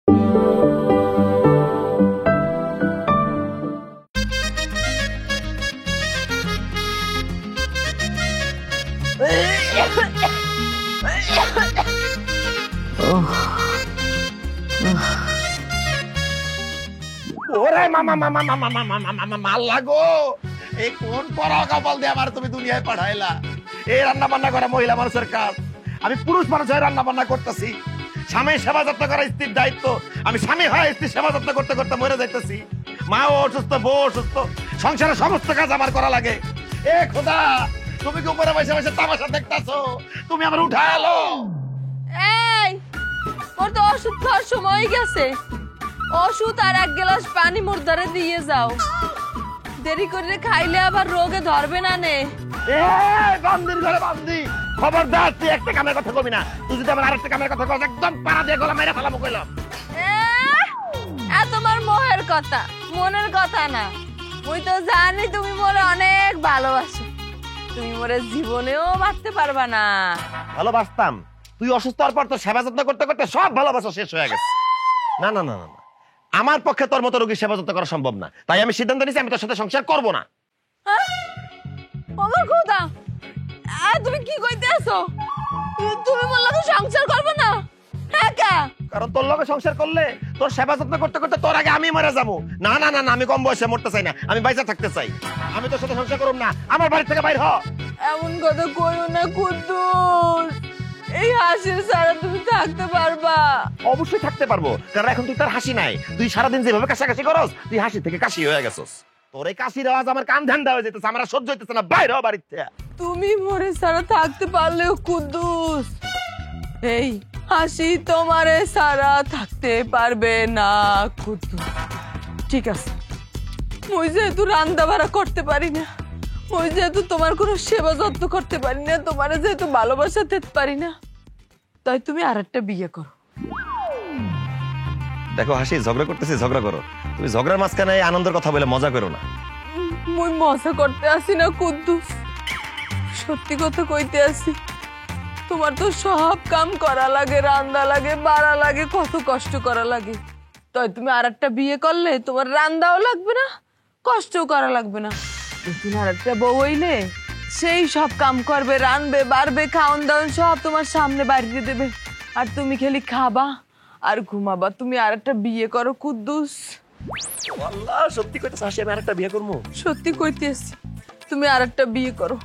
ওরে মামা মামা মামা মামা মামা মাল লাগো, এই কোন পরা কপাল দিয়ে আমার তুমি দুনিয়ায় পাঠাইলা? এই রান্না বান্না করা মহিলা মানুষের কাজ, আমি পুরুষ মানুষের রান্না বান্না করতেছি। স্বামীর সেবা যত্ন করা স্ত্রীর দায়িত্ব, আমি স্বামী হয় স্ত্রীর সেবা যত্ন করতে করতে মরে যাইতেছি। মা অসুস্থ, বউ অসুস্থ, সংসারের সমস্ত কাজ আমার করা লাগে। এ খোদা, তুমি কি উপরে বসে বসে তামাশা দেখতাছো? তুমি আমার উঠা এলো। এই ওর তো ওষুধ খাওয়ার সময় গেছে, ওষুধ আর এক গ্লাস পানি মোর ধারে দিয়ে যাও, দেরি করে খাইলে আবার রোগে ধরবে না নে। বান্দির ঘরে বান্দি, খবরদার তুই একটা কামের কথা কবি না। তুই যদি আমার আরেকটা কামের কথা কস, একদম পাড়া দিয়ে গলা মেরে ফেলাবো কইলাম। তোমার মোহের কথা, মনের কথা না। মুই তো জানি তুমি মোরে অনেক ভালোবাসো, তুমি মোরে জীবনেও বাঁচতে পারবা না। ভালোবাসতাম, তুই অসুস্থ হওয়ার পর তো সেবা যত্ন করতে করতে সব ভালোবাসা শেষ হয়ে গেছে। না না না না, আমার পক্ষে তোর মতো রোগীর সেবা যত্ন করা সম্ভব না, তাই আমি সিদ্ধান্ত নিয়েছি আমি তোর সাথে সংসার করবো না। আমার খোদা, তুমি কি কইতে আছো? তুমি বললা তো সংসার করবে না? কারণ তোর লগে সংসার করলে তোর সেবা যত্ন করতে করতে তোর আগে আমি মরে যাবো। না না না, আমি কম বয়সে মরতে চাই না, আমি বাইচা থাকতে চাই। আমি তোর সাথে সংসার করব না, আমার বাড়ি থেকে বাইর হ। এমন কথা কইও না কুদ্দুস, এই হাসির ছাড়া তুমি থাকতে পারবা? অবশ্যই থাকতে পারবো, কারণ এখন তুই তার হাসি নাই। তুই সারাদিন যেভাবে কাশাকাশি করস, তুই হাসি থেকে কাশি হয়ে গেছস। তোর এই কাশির আওয়াজ আমার কান ধান্দা হয়ে যেতেছে, আমার সহ্য হইতেছে না, বাইর হ বাড়ি থেকে। তুমি মরে ছাড়া থাকতে পারলেও কুদ্দুস, এই হাসি তোমারে ছাড়া থাকতে পারবে না কুদ্দুস। ঠিক আছে, মুই যেহেতু রান্না বাড়া করতে পারি না, মুই যেহেতু তোমার কোনো সেবা যত্ন করতে পারি না, তোমার যেহেতু ভালোবাসা দিতে পারি না, তাই তুমি আরেকটা বিয়ে করো। দেখো হাসি, ঝগড়া করতেছি, ঝগড়া করো। তুমি ঝগড়ার মাঝখানে আনন্দের কথা বলে মজা করো না। মুই মজা করতে আসি না কুদ্দুস, সত্যি কথা কইতে আসি। তোমার তো সব কাম করা লাগে, রান্না লাগে, বাড়া লাগে, কত কষ্ট করা লাগে। তাই তুমি আরেকটা বিয়ে করলে তোমার রান্নাও লাগবে না, কষ্টও করা লাগবে না। তুমি আরেকটা বউ হইলে সেই সব কাম করবে, রানবে, বাড়বে, খাওন দাওন সব তোমার সামনে বাড়িতে দেবে, আর তুমি খালি খাবা আর ঘুমাবা। তুমি আরেকটা বিয়ে করো কুদ্দুস। আল্লাহ, সত্যি কইতেছ হাসি, আমি আরেকটা বিয়ে করবো? সত্যি কইতেছি, তুমি আরেকটা বিয়ে করো।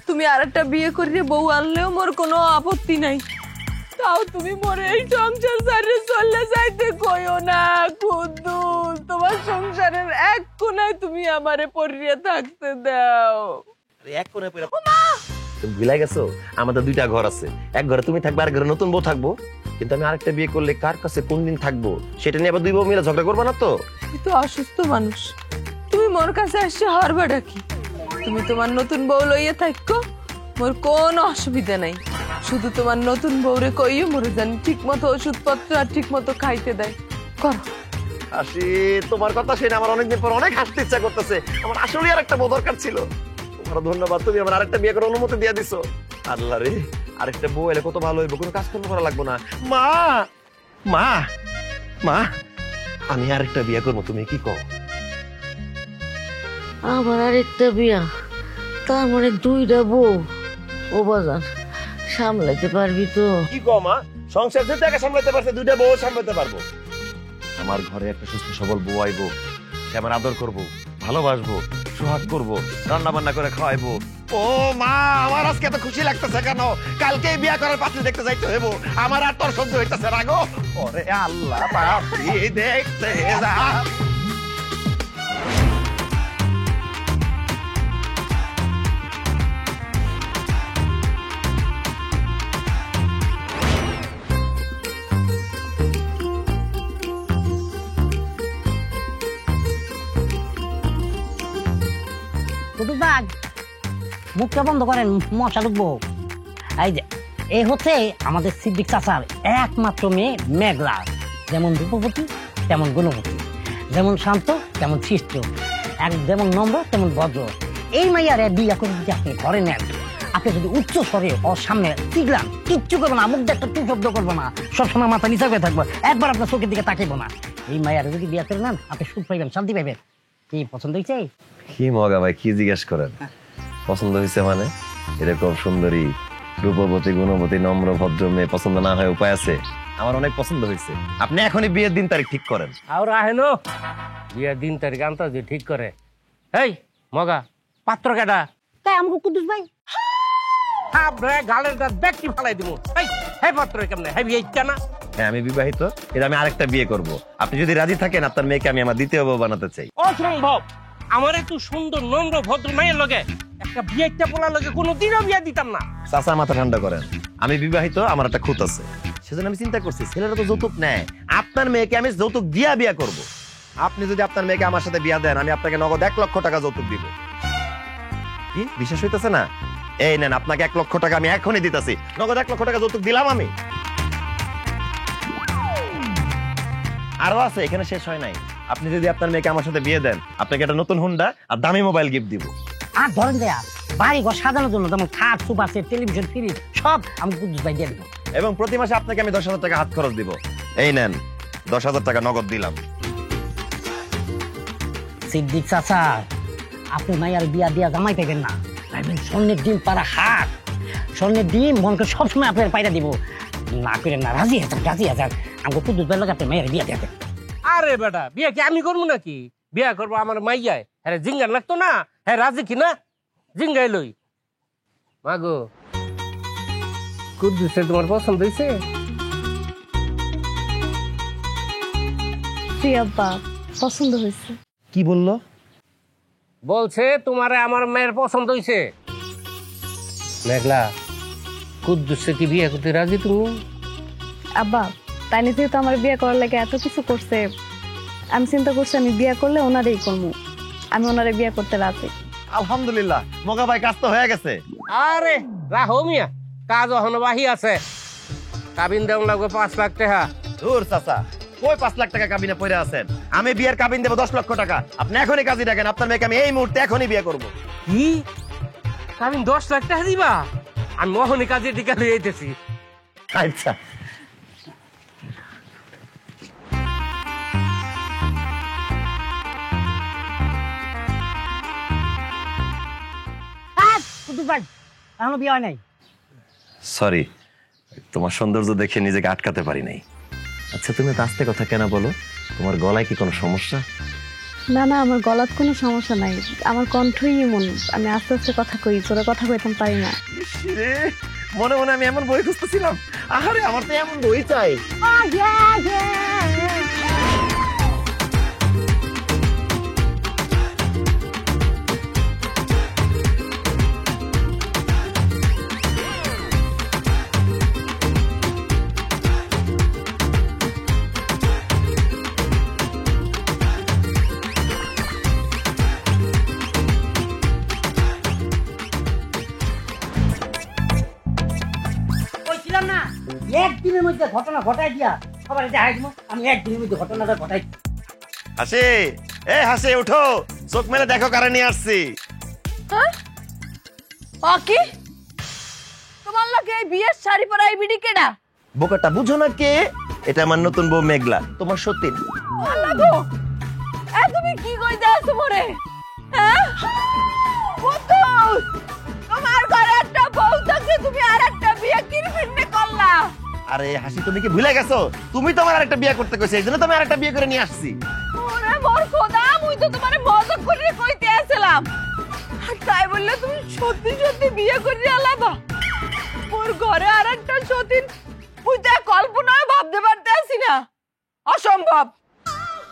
তুমি আরেকটা বিয়ে করিয়ে বউ আনলেও মোর কোনো আপত্তি নাই, তাও তুমি মোরে এই সংসার ছেড়ে চলে যাইতে কইও না কুদ্দুস। তোমার সংসারের এক কোণায় তুমি আমারে পড়িয়ে থাকতে দাও। এক কোণে পড়ে তুমি ভুলে গেছো আমাদের দুইটা ঘর আছে, এক ঘরে তুমি থাকবে, আর ঘরে নতুন বউ থাকবো। কিন্তু আমি আরেকটা বিয়ে করলে কার কাছে কোন দিন থাকবো সেটা নিয়ে আবার দুই বউ মিলে ঝগড়া করবো না তো? তুমি তো অসুস্থ মানুষ, তুমি মোর কাছে আসছে হারবাটা কি? তুমি তোমার নতুন বউ লইয়া থাকো, মোর কোনো অসুবিধা নাই। শুধু তোমার নতুন বউরে কইও মোরে জানি ঠিক মতো ওষুধপত্র আর ঠিক মতো খাইতে দেয়। করো হাসি, তোমার কথা শুনে আমার অনেকদিন পর অনেক হাসতে ইচ্ছা করতেছে। আমার আসলে আর একটা বউ দরকার ছিল। তোমার ধন্যবাদ, তুমি আমার আরেকটা বিয়ে করার অনুমতি দিয়ে দিছো। আল্লাহ রে, আরেকটা বউ এলে কত ভালো হইব, কোনো কাজকর্ম করা লাগবো না। মা মা মা, আমি আরেকটা বিয়ে করবো, তুমি কি কও? আবার আরেকটা বিয়া, তার মানে দুইটা বউ? ও বাজান, সামলাইতে পারবি তো? কি কও মা, সংসার যেতে একা সামলাতে পারছে, দুইটা বউ সামলাতে পারবো। আমার ঘরে একটা সুস্থ সবল বউ আইবো, সে আমার আদর করবো, ভালোবাসবো, সোহাগ করবো, রান্না বান্না করে খাওয়াইবো। ও মা, আমার আজকে এত খুশি লাগতেছে কেন? কালকে বিয়ে করার পাত্রী দেখতে যাইতে হইব, আমার আর তোর সহ্য হইতেছে না গো। ওরে আল্লাহ, পাত্রী দেখতে যা। মুখটা বন্ধ করেন, মশা ঢুকবো। এই যে এই হচ্ছে আমাদের সিদ্দিক চাচার একমাত্র মেয়ে মেঘলা। যেমন রূপবতী তেমন গুণবতী, যেমন শান্ত তেমন শিষ্ট, যেমন নম্র তেমন ভদ্র। এই মাইয়ারে বিয়া করে যদি আপনি ঘরে নেন, আপনি যদি উচ্চ স্বরে ওর সামনে চিগলান, কিচ্ছু করবো না, মুখ দিয়ে একটা টু শব্দ করবো না, সবসময় মাথা নিচা করে থাকবো, একবার আপনার চোখের দিকে তাকাইবো না। এই মায়ের যদি বিয়ে করে নেন আপনি সুখ পাইবেন, শান্তি পাইবেন। কি পছন্দ হয়েছে? কি মগা ভাই, কি জিজ্ঞেস করেন? পছন্দ হয়েছে মানে? এরকম সুন্দরী, রূপবতী, গুণবতী, নম্র, ভদ্র মেয়ে পছন্দ না হয় উপায় আছে? আমার অনেক পছন্দ হয়েছে। আপনি এখনই বিয়ের দিন তারিখ ঠিক করেন। আর আহেনো বিয়ের দিন তারিখ আনতে যে ঠিক করে। এই মগা, পাত্র কেডা? তাই আমাকে কুদ্দুস ভাই হাবরে গালের দাঁত ব্যক্তি ফালাই দিব। এই হে পাত্র কেমনে? হে বিয়ে ইচ্ছা না? হ্যাঁ, আমি বিবাহিত, এটা আমি আরেকটা বিয়ে করব। আপনি যদি রাজি থাকেন আপনার মেয়েকে আমি আমার দ্বিতীয় বউ বানাতে চাই। অসম্ভব। আমার একটু সুন্দর নম্র ভদ্র মেয়ের লগে একটা বিয়ে ইচ্ছা পোলার লগে কোনোদিনও বিয়ে দিতাম না। চাচা মাথা ঠান্ডা করেন, আমি বিবাহিত, আমার একটা খুঁত আছে, সেজন্য আমি চিন্তা করছি ছেলেরা তো যৌতুক নেয়, আপনার মেয়েকে আমি যৌতুক দিয়া বিয়া করব। আপনি যদি আপনার মেয়েকে আমার সাথে বিয়া দেন আমি আপনাকে নগদ 1 লক্ষ টাকা যৌতুক দিব। কি বিশ্বাস হইতেছে না? এই নেন, আপনাকে 1 লক্ষ টাকা আমি এখনই দিতেছি, নগদ 1 লক্ষ টাকা যৌতুক দিলাম আমি। আরো আছে, এখানে শেষ হয় নাই। আপনি যদি আপনার মেয়েকে আমার সাথে বিয়ে দেন আপনাকে একটা নতুন হুন্ডা আর দামি মোবাইল গিফট দিব। আর ধরেন দেয়া বাড়ি ঘর সাজানোর জন্য যেমন খাট, সোফা সেট, টেলিভিশন, ফ্রিজ সব আমি কুদ্দুস ভাই দিয়ে দেবো। এবং প্রতি মাসে আপনাকে আমি 10,000 টাকা হাত খরচ দিব। এই নেন, 10,000 টাকা নগদ দিলাম। সিদ্দিক চাচা, আপনি মাইয়ার বিয়া দিয়া জামাই পাইবেন না, পাইবেন স্বর্ণের ডিম পাড়া হাট। স্বর্ণের ডিম মনকে সবসময় আপনার পাইরা দিব। না করেন না, রাজি আছেন, রাজি আছেন, আমাকে কুদ্দুস ভাই লোক আপনি মাইয়ার বিয়া দিয়ে দেন। আরে বেটা, বিয়ে কি আমি করবো নাকি? বিয়ে করবো আমার মাইয়ায়। হ্যাঁ জিঙ্গার লাগতো না? হ্যাঁ রাজি কিনা? জিঙ্গাই লই। মাগো, কুদ্দুসে তোমার পছন্দ হয়েছে? আব্বা পছন্দ হয়েছে। কি বললো? বলছে তোমারে আমার মেয়ের পছন্দ হয়েছে। মেঘলা, কুদ্দুসে কি বিয়ে করতে রাজি তুমি? আব্বা তাই নিয়ে তো আমার বিয়ে করার লাগে এত কিছু করছে, আমি চিন্তা করছি আমি বিয়ে করলে ওনারেই করবো। আমি ওনারে বিয়ে করতে রাজি। আলহামদুলিল্লাহ, মগা ভাই কাজ তো হয়ে গেছে। আরে রাহো মিয়া, কাজ এখনো বাহি আছে। কাবিন দেওয়া লাগবে 5 লাখ টাকা। দূর চাচা, কই 5 লাখ টাকা কাবিনে পড়ে আছেন? আমি বিয়ের কাবিন দেবো 10 লক্ষ টাকা। আপনি এখনই কাজী ডাকেন, আপনার মেয়েকে আমি এই মুহূর্তে এখনই বিয়ে করবো। কি কাবিন 10 লাখ টাকা দিবা? আমি মোহনী কাজের টিকা লই আইতেছি। আচ্ছা, কুদ্দুস ভাই এখনো বিয়ে হয় নাই। সরি, তোমার সৌন্দর্য দেখে নিজেকে আটকাতে পারি নাই। আচ্ছা, তুমি তো আস্তে কথা কেন বলো? তোমার গলায় কি কোনো সমস্যা? না না, আমার গলাত কোনো সমস্যা নাই, আমার কণ্ঠই এমন, আমি আস্তে আস্তে কথা কই, জোরে কথা কইতাম পারি না। রে, মনে মনে আমি এমন বই খুঁজতেছিলাম। আরে আমার তো এমন বই চাই। কইছিলাম না একদিনের মধ্যে ঘটনা ঘটাই দিয়া সবার দেখাই দিব, আমি একদিনের মধ্যে ঘটনাটা ঘটাই। হাসি, এ হাসি উঠো, চোখ মেলে দেখো কারে নিয়ে আসছি। কি তোমার লাগে এই বিয়ের শাড়ি পরা এই বিডি কেডা? বোকাটা বুঝো না কে? এটা আমার নতুন বউ মেঘলা, তোমার সতীন। লাগো এ তুমি কি কইতে আছো মরে? হ্যাঁ কুদ্দুস, তোমার ঘরে একটা বউ থাকে, তুমি আর একটা বিয়ে কিরফিরনে করলা। আরে হাসি, তুমি কি ভুলে গেছো? তুমি তো আমার আরেকটা বিয়ে করতে কইছো, এইজন্য তো আমি আরেকটা বিয়ে করে নিয়ে আসছি। ওরে মোর খোদা, মুই তো তোমারে মজা করে কইতে আসলাম, আর তাই বললে তুমি সত্যি সত্যি বিয়ে করে আলাবা? মোর ঘরে আর একটা সতীন মুই তো কল্পনায় ভাবতে পারতেছি না, অসম্ভব।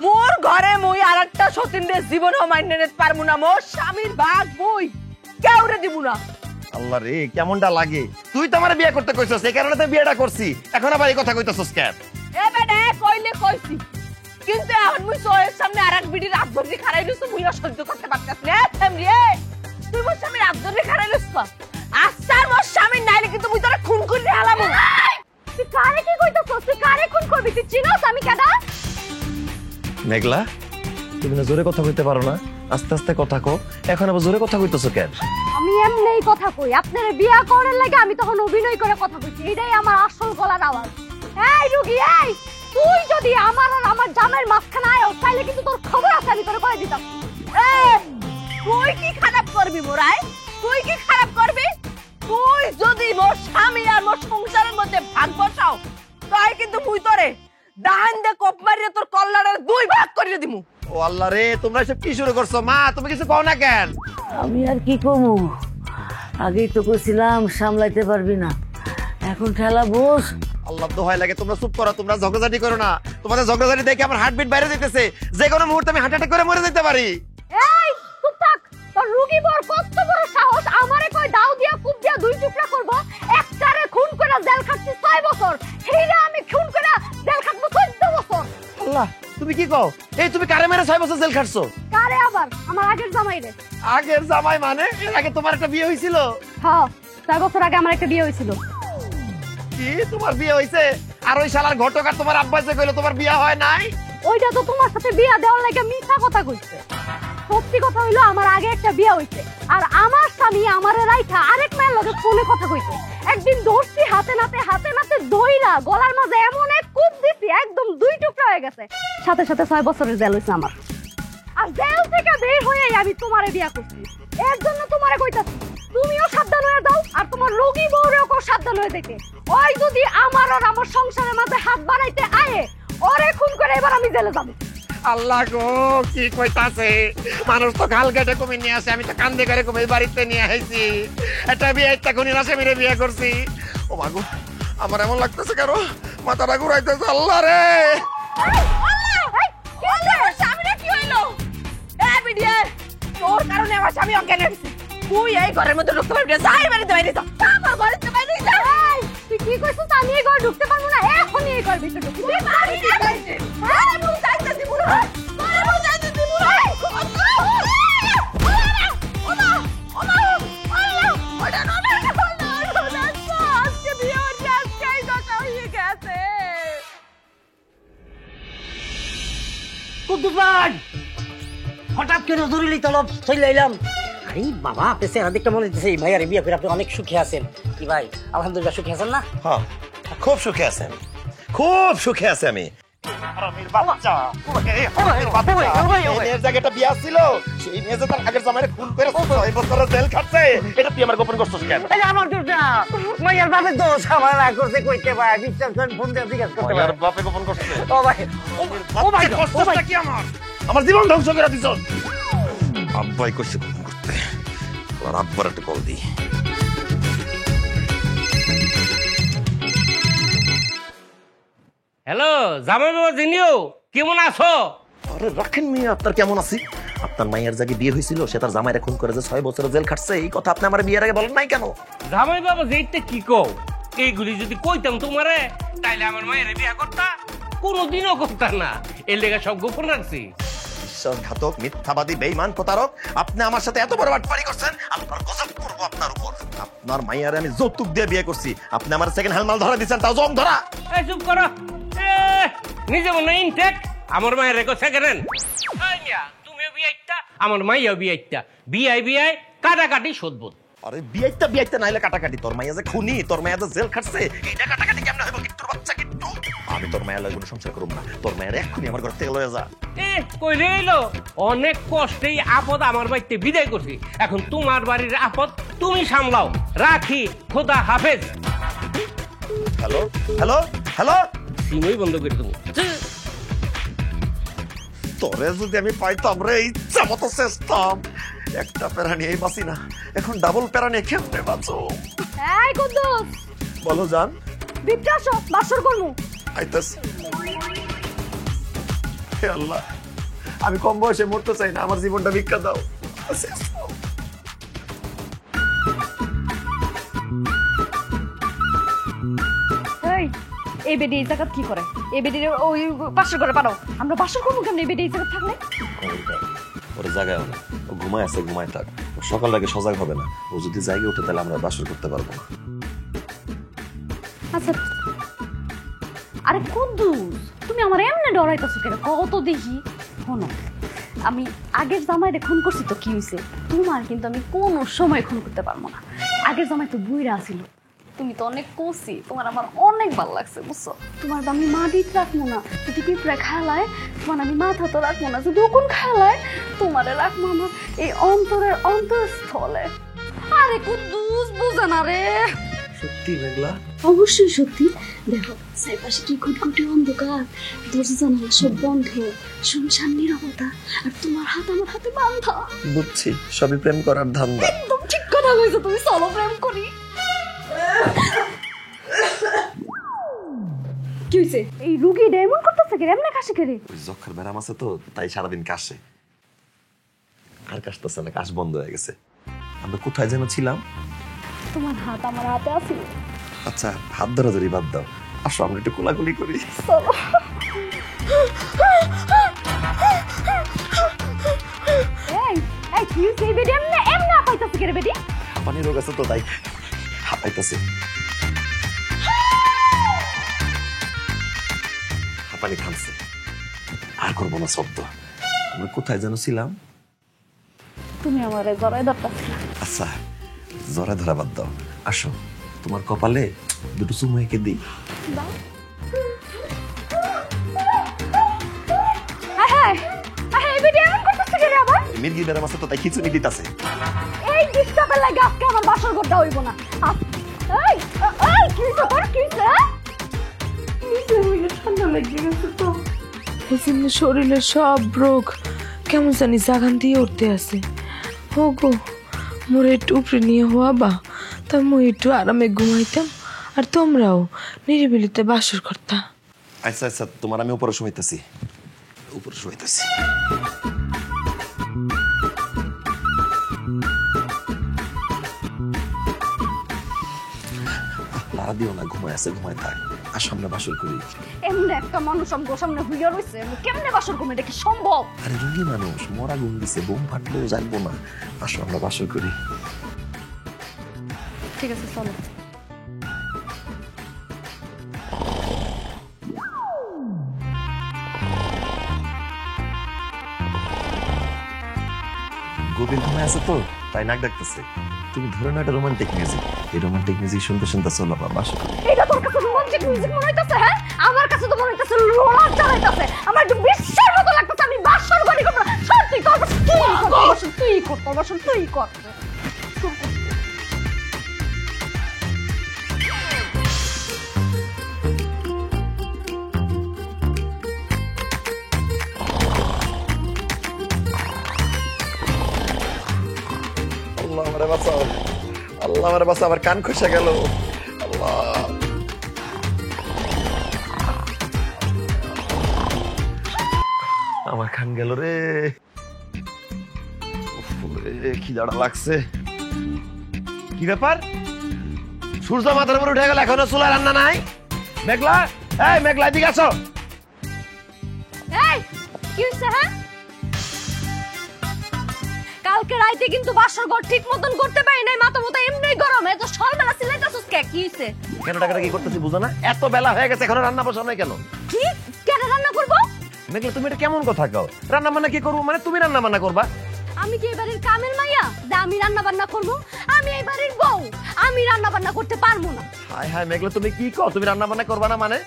মোর ঘরে মুই আর একটা সতীন রে জীবনও মাইনে নিতে পারমু না, মোর স্বামীর ভাগ মুই কেউরে দিব না। আল্লাহ রে, কেমনটা লাগে? তুই তো আমার বিয়ে করতে কইছস, এই কারণে তো বিয়েটা করছি, এখন আবার এই কথা কইতাছস কেন? এ বেটা কইলে কইছি, কিন্তু এখন মুই সোয়ের সামনে আরেক বিডি রাত ধরে খাড়াই লইছ, মুই সহ্য করতে পারতাছি না। থামলি রে, তুই মোর স্বামী রাত ধরে খাড়াই লইছ। আচ্ছা মোর স্বামী নাইলে কিন্তু মুই তোরে খুন করে হালামু। তুই কারে কি কইতাছস? তুই কারে খুন করবি? তুই চিনোস আমি কেডা? মেঘলা, তুমি না জোরে কথা কইতে পারো না? আস্তে আস্তে কথা কো, এখন আবার জোরে কথা কইতেছো কেন? আমি এমনিই কথা কই, আপনার বিয়া করার লাগে আমি তখন অভিনয় করে কথা কইছি, এটাই আমার আসল গলার আওয়াজ। এই রুগী, এই তুই যদি আমার আর আমার জামাইয়ের মাঝখানে আয় তাইলে কিন্তু তোর খবর আছে আমি তোরে করে দিতাম। এই, তুই কি খারাপ করবি মোরাই? তুই কি খারাপ করবি? তুই যদি মোর স্বামী আর মোর সংসারের মধ্যে ভাগ বসাও তাই কিন্তু মুই তোরে ডাইন দে কোপ মারিয়ে তোর কল্লারের 2 ভাগ করে দিমু। ও আল্লাহ রে, তোমরা এসব কি শুরু করছো? মা তুমি কিছু কও না কেন? আমি আর কি কমু, আগেই তো কইছিলাম সামলাইতে পারবি না, এখন ঠেলা বস। আল্লাহ দোহাই লাগে, তোমরা চুপ করো, তোমরা ঝগড়াঝাটি করো না। তোমাদের ঝগড়াঝাটি দেখে আমার হার্টবিট বাইরে যেতেছে, যে কোনো মুহূর্তে আমি হার্ট অ্যাটাক করে মরে যেতে পারি। এই চুপ থাক, তোর রুগী বর কত বড় সাহস, আমারে কই দাও দিয়া কুপ দিয়া 2 টুকরা করব, একটারে খুন করে জেল খাটছি 6 বছর, হেইরা আমি খুন করে জেল খাটবো 14 বছর। আল্লাহ, তুমি কি কও? এই তুমি কারে মেরে 6 বছর জেল খাটছো? কারে আবার? আমার আগের জামাই রে। আগের জামাই মানে? এর আগে তোমার একটা বিয়ে হয়েছিল? হ্যাঁ, 6 বছর আগে আমার একটা বিয়ে হয়েছিল। কি তোমার বিয়ে হয়েছে? আর ওই শালার ঘটক আর তোমার আব্বা যে কইলো তোমার বিয়ে হয় নাই? ওইটা তো তোমার সাথে বিয়া দেওয়ার লাগে মিথ্যা কথা কইছে। সত্যি কথা হইলো আমার আগে একটা বিয়ে হইছে, আর আমার স্বামী আমারে রাইখা আরেক মেয়ের লগে ফোনে কথা কইছে। একদিন ধরছি হাতে নাতে দইরা গলার মাঝে এমন এক কূপ দিছি একদম 2 টুকরা হয়ে গেছে। সাথে সাথে 6 বছরের জেল হইছে আমার। আর জেল থেকে বের হয়ে আমি তোমারে বিয়া করছি। এর জন্য তোমারে কইতাছি তুমিও সাবধান হয়ে যাও, আর তোমার রোগী বউরেও সাবধান হয়ে দেখে। ওই যদি আমার আর আমার সংসারের মাঝে হাত বাড়াইতে আয়ে, ওরে খুন করে এবার আমি জেলে যাবো। আল্লাহ গো, কি কইতাছে? মানুষ তো খাল কেটে কমে নিয়ে আসে, আমি তো কান্দে করে কমে বাড়িতে নিয়ে আইছি। একটা বিয়ে একটা খুনি রাসে মেরে বিয়ে করছি। ও মাগো, আমার এমন লাগতেছে কেন, মাথাটা ঘুরাইতেছে। আল্লাহ রে, তোর কারণে আমার স্বামী অজ্ঞান হয়েছে। তুই এই ঘরের মধ্যে ঢুকতে পারবি না, যাই বাড়িতে বাইরে যা, বাড়িতে বাইরে যা। তুই কি কইছিস? আমি এই ঘর ঢুকতে পারবো না, এখনই এই ঘর ভিতরে ঢুকবি। কুদ্দুস ভাই, হঠাৎ করে জরুরি তলব চলে এলাম। আরে বাবা, আপনি চেহারা দেখতে মনে হচ্ছে ভাইয়ারে বিয়ে করে আপনি অনেক সুখী আছেন। কি ভাই, আলহামদুলিল্লাহ সুখী আছেন না? হ্যাঁ, খুব সুখে আছে আমি, খুব সুখে আছে আমি। হারামির বাচ্চা, এই হারামির বাচ্চা। এই মেয়ের জায়গায় একটা বিয়ে ছিল, সেই মেয়ে যে তার আগের জামাইরে খুন করে 6 বছরের জেল খাটছে। এটা তুই আমার গোপন করছিস কেন? এই আমার দোষ না, মাইয়ার বাপের দোষ। আমার না করতে কইতে ভাই, বিশ্বাস করেন, ফোন দিয়ে জিজ্ঞাসা করতে আমার ভাই। বাপে গোপন করছে। ও ভাই, ও ভাই, কষ্টটা কি আমার? আমার জীবন ধ্বংস করে দিছ। আব্বাই করছে গোপন করতে। আর আব্বার একটা কল দিই। হ্যালো জামাই বাবা জিনিও, কেমন আছো? আরে রাখেন মিয়া, আপনার কেমন আছি? আপনার মায়ের জায়গায় বিয়ে হয়েছিল, সে তার জামাইরে খুন করে যে 6 বছরের জেল খাটছে, এই কথা আপনি আমার বিয়ের আগে বলেন নাই কেন? জামাই বাবা যেইতে কি কও, এইগুলি যদি কইতাম তোমারে তাইলে আমার মায়ের বিয়ে করতা? কোনোদিনও করতা না, এর লেগে সব গোপন রাখছি। বিশ্বাসঘাতক, মিথ্যাবাদী, বেঈমান, প্রতারক, আপনি আমার সাথে এত বড় বাটপারি করছেন, আল্লাহর গজব করব আপনার উপর। আপনার মাইয়ারে আমি যৌতুক দিয়ে বিয়ে করছি, আপনি আমার সেকেন্ড হ্যান্ড মাল ধরা দিচ্ছেন, তাও জং ধরা। এই চুপ করো, নিজে মনে ইনটেক আমার মায়ের রেখো সেকেন্ড। তুমিও বিয়ে, আমার মাইয়াও বিয়ে, বিয়ে কাটাকাটি শোধবোধ। আরে বিয়েটা নাইলে কাটাকাটি। তোর মাইয়া যে খুনি, তোর মাইয়া যে জেল খাটছে, এইটা কাটাকাটি কেমনে হইব? কিট্টুর বাচ্চা কিট্টু, আমি তোর মায়ের লগে কোনো সংসার করব না। তোর মায়ের এক্ষুনি আমার ঘর থেকে লয়ে যা। কইলে এলো অনেক কষ্টেই আপদ আমার বাড়িতে বিদায় করছি, এখন তোমার বাড়ির আপদ তুমি সামলাও। রাখি, খোদা হাফেজ। হ্যালো হ্যালো হ্যালো, সিমই বন্ধ করে দেবো। তোরে যদি আমি পাইতাম রে, ইচ্ছা মতো চেষ্টাম। একটা প্যারা নিয়ে বাঁচি না, এখন ডাবল প্যারা নিয়ে কেমনে বাঁচো? এই কুদ্দুস, বলো জান। বিপটা আসো, বাসর করমু। আইতাছি। হে আল্লাহ, আমি কম বয়সে মরতে চাই না, আমার জীবনটা ভিক্ষা দাও। এই বেডি এই জায়গা কি করে? এই বেডির ওই বাসর করে পারো, আমরা বাসর করবো কেমন এই বেডি এই জায়গা থাকলে? ওর জায়গায় না, ও ঘুমায় আছে, ঘুমায় থাক, সকাল আগে সজাগ হবে না। ও যদি জায়গায় ওঠে তাহলে আমরা বাসর করতে পারবো না। আচ্ছা, আরে কুদ্দুস, তুমি আমার এমনি ডরাইতেছো কেন? কত দেখি শোনো, আমি আগের জামাইরে খুন করছি তো কি হয়েছে, তোমার কিন্তু আমি কোনো সময় খুন করতে পারবো না। আগের জামাই তো বুইরা ছিল, তুমি তো অনেক কষি, তোমার আমার অনেক ভালো লাগছে বুঝছো। তোমার তো আমি মাটিতে রাখবো না, যদি পিঁপড়ে খেলায় তোমার আমি মাথা তো রাখবো না, যদি উকুন খেলায় তোমারে রাখবো আমার এই অন্তরের অন্তঃস্থলে। আরে কুদ্দুস বুঝে না রে। সত্যি মেঘলা? অবশ্যই সত্যি। দেখো চারপাশে কি ঘুটঘুটে অন্ধকার, দরজা জানালা সব বন্ধ, শুনশান নীরবতা, আর তোমার হাত আমার হাতে বাঁধা। বুঝছি, সবই প্রেম করার ধান্দা। একদম ঠিক কথা কইছো তুমি, চলো প্রেম করি। কি হইছে? এই রুগী ডায়মন্ড করতেছে কে? এমনে কাশে কে রে? ওই যক্ষার ব্যারাম আছে তো, তাই সারাদিন কাশে। আর কাশতেছে না, কাশ বন্ধ হয়ে গেছে। আমরা কোথায় যেন ছিলাম? তোমার হাত আমার হাতে আছে। আচ্ছা, হাত ধরাধরি বাদ দাও, আসো আমরা একটু কোলাকুলি করি। চলো। এই এই কি হইছে? এই বেডি এমনে এমনে আপাইতাছে কে রে বেডি? হাঁপানি রোগ আছে তো, তাই হাঁপাইতেছে। হাঁপানি থামছে, আর করবো না শব্দ। আমরা কোথায় যেন ছিলাম? তুমি আমারে জড়াই ধরতাছিলা। আচ্ছা, জরা ধরা বাদ দাও, আসো তোমার কপালে দুটো চুমু এঁকে দিই। দাও। হ্যাঁ হ্যাঁ, এই বেডি এমন করতেছে কে রে আবার? মির্গি ব্যারাম আছে তো, তাই খিচুনি দিতাছে। এই ডিস্টার্বের লাগে আজকে আমার বাসর ঘরটা হইব না। এই এই কি হইছে তোর? কি হইছে? ঠান্ডা লেগে গেছে তো। এই জন্য শরীরের সব রোগ কেমন জানি জাগান দিয়ে উঠতে আছে। ও গো, মোরে একটু উপরে নিয়ে হওয়াবা, তা মুই একটু আরামে ঘুমাইতাম, আর তোমরাও নিরিবিলিতে বাসর করতা। আচ্ছা আচ্ছা, তোমার আমি উপরে শুমাইতেছি, উপরে শুমাইতেছি। লাড়া দিও না, ঘুমায় আছে, ঘুমায় থাক। আর সামনে বাসর করি। এমনি একটা মানুষ আমার সামনে হইয়া রইছে, আমি কেমনে বাসর করব? এটা কি সম্ভব? আরে রুগী মানুষ, মরা গুম দিছে, বোম ফাটলেও জানবো না। আসো আমরা বাসর করি। ঠিক আছে চলো। গভীর ঘুমায় আছে তো, তাই নাক ডাকতেছে। তুমি ধরে না, এটা রোমান্টিক মিউজিক। এই রোমান্টিক মিউজিক শুনতে শুনতে চলো বাসর করি। এটা তোর কাছে রোমান্টিক মিউজিক মনে হইতাছে? হ্যাঁ, আমার কাছে তো মনে হইতাছে রোলার চালাইতাছে। আমার একটু বিশ্বের মতো লাগতেছে। আমি বাসর করি করব। সত্যি কর, তুই কর বাসর, তুই কর বাসর, তুই কর। আল্লাহ আমারে বাঁচাও, আল্লাহ আমারে বাঁচাও, আমার কান খসে গেল। আল্লাহ, আমার কান গেল রে। উফ রে, খিদাটা লাগছে। কি ব্যাপার? সূর্য মাথার উপর উঠে গেল, এখনো চুলায় রান্না নাই? মেঘলা, এই মেঘলা, এদিকে আসো। এই কি হইছে? হ্যাঁ, কালকে রাইতে কিন্তু বাসর ঘর ঠিক মতন করতে পারি নাই, মাথা মতো এমনি গরম। এত সকালবেলা সিলাইতাছস কে? কি হইছে? কেন টাকাটা কি করতেছি বুঝো না? এত বেলা হয়ে গেছে, এখনো রান্না বসানো নাই কেন? কি কেন রান্না করব? মেঘলা, তুমি এটা কেমন কথা কও? রান্না বান্না কি করবো মানে? তুমি রান্না বান্না করবা? আমি কি এই বাড়ির কামের মাইয়া যে আমি রান্না বান্না করব? আমি এই বাড়ির বউ, আমি রান্না বান্না করতে পারবো না। হায় হায় মেঘলা, তুমি কি কও? তুমি রান্না বান্না করবা না মানে?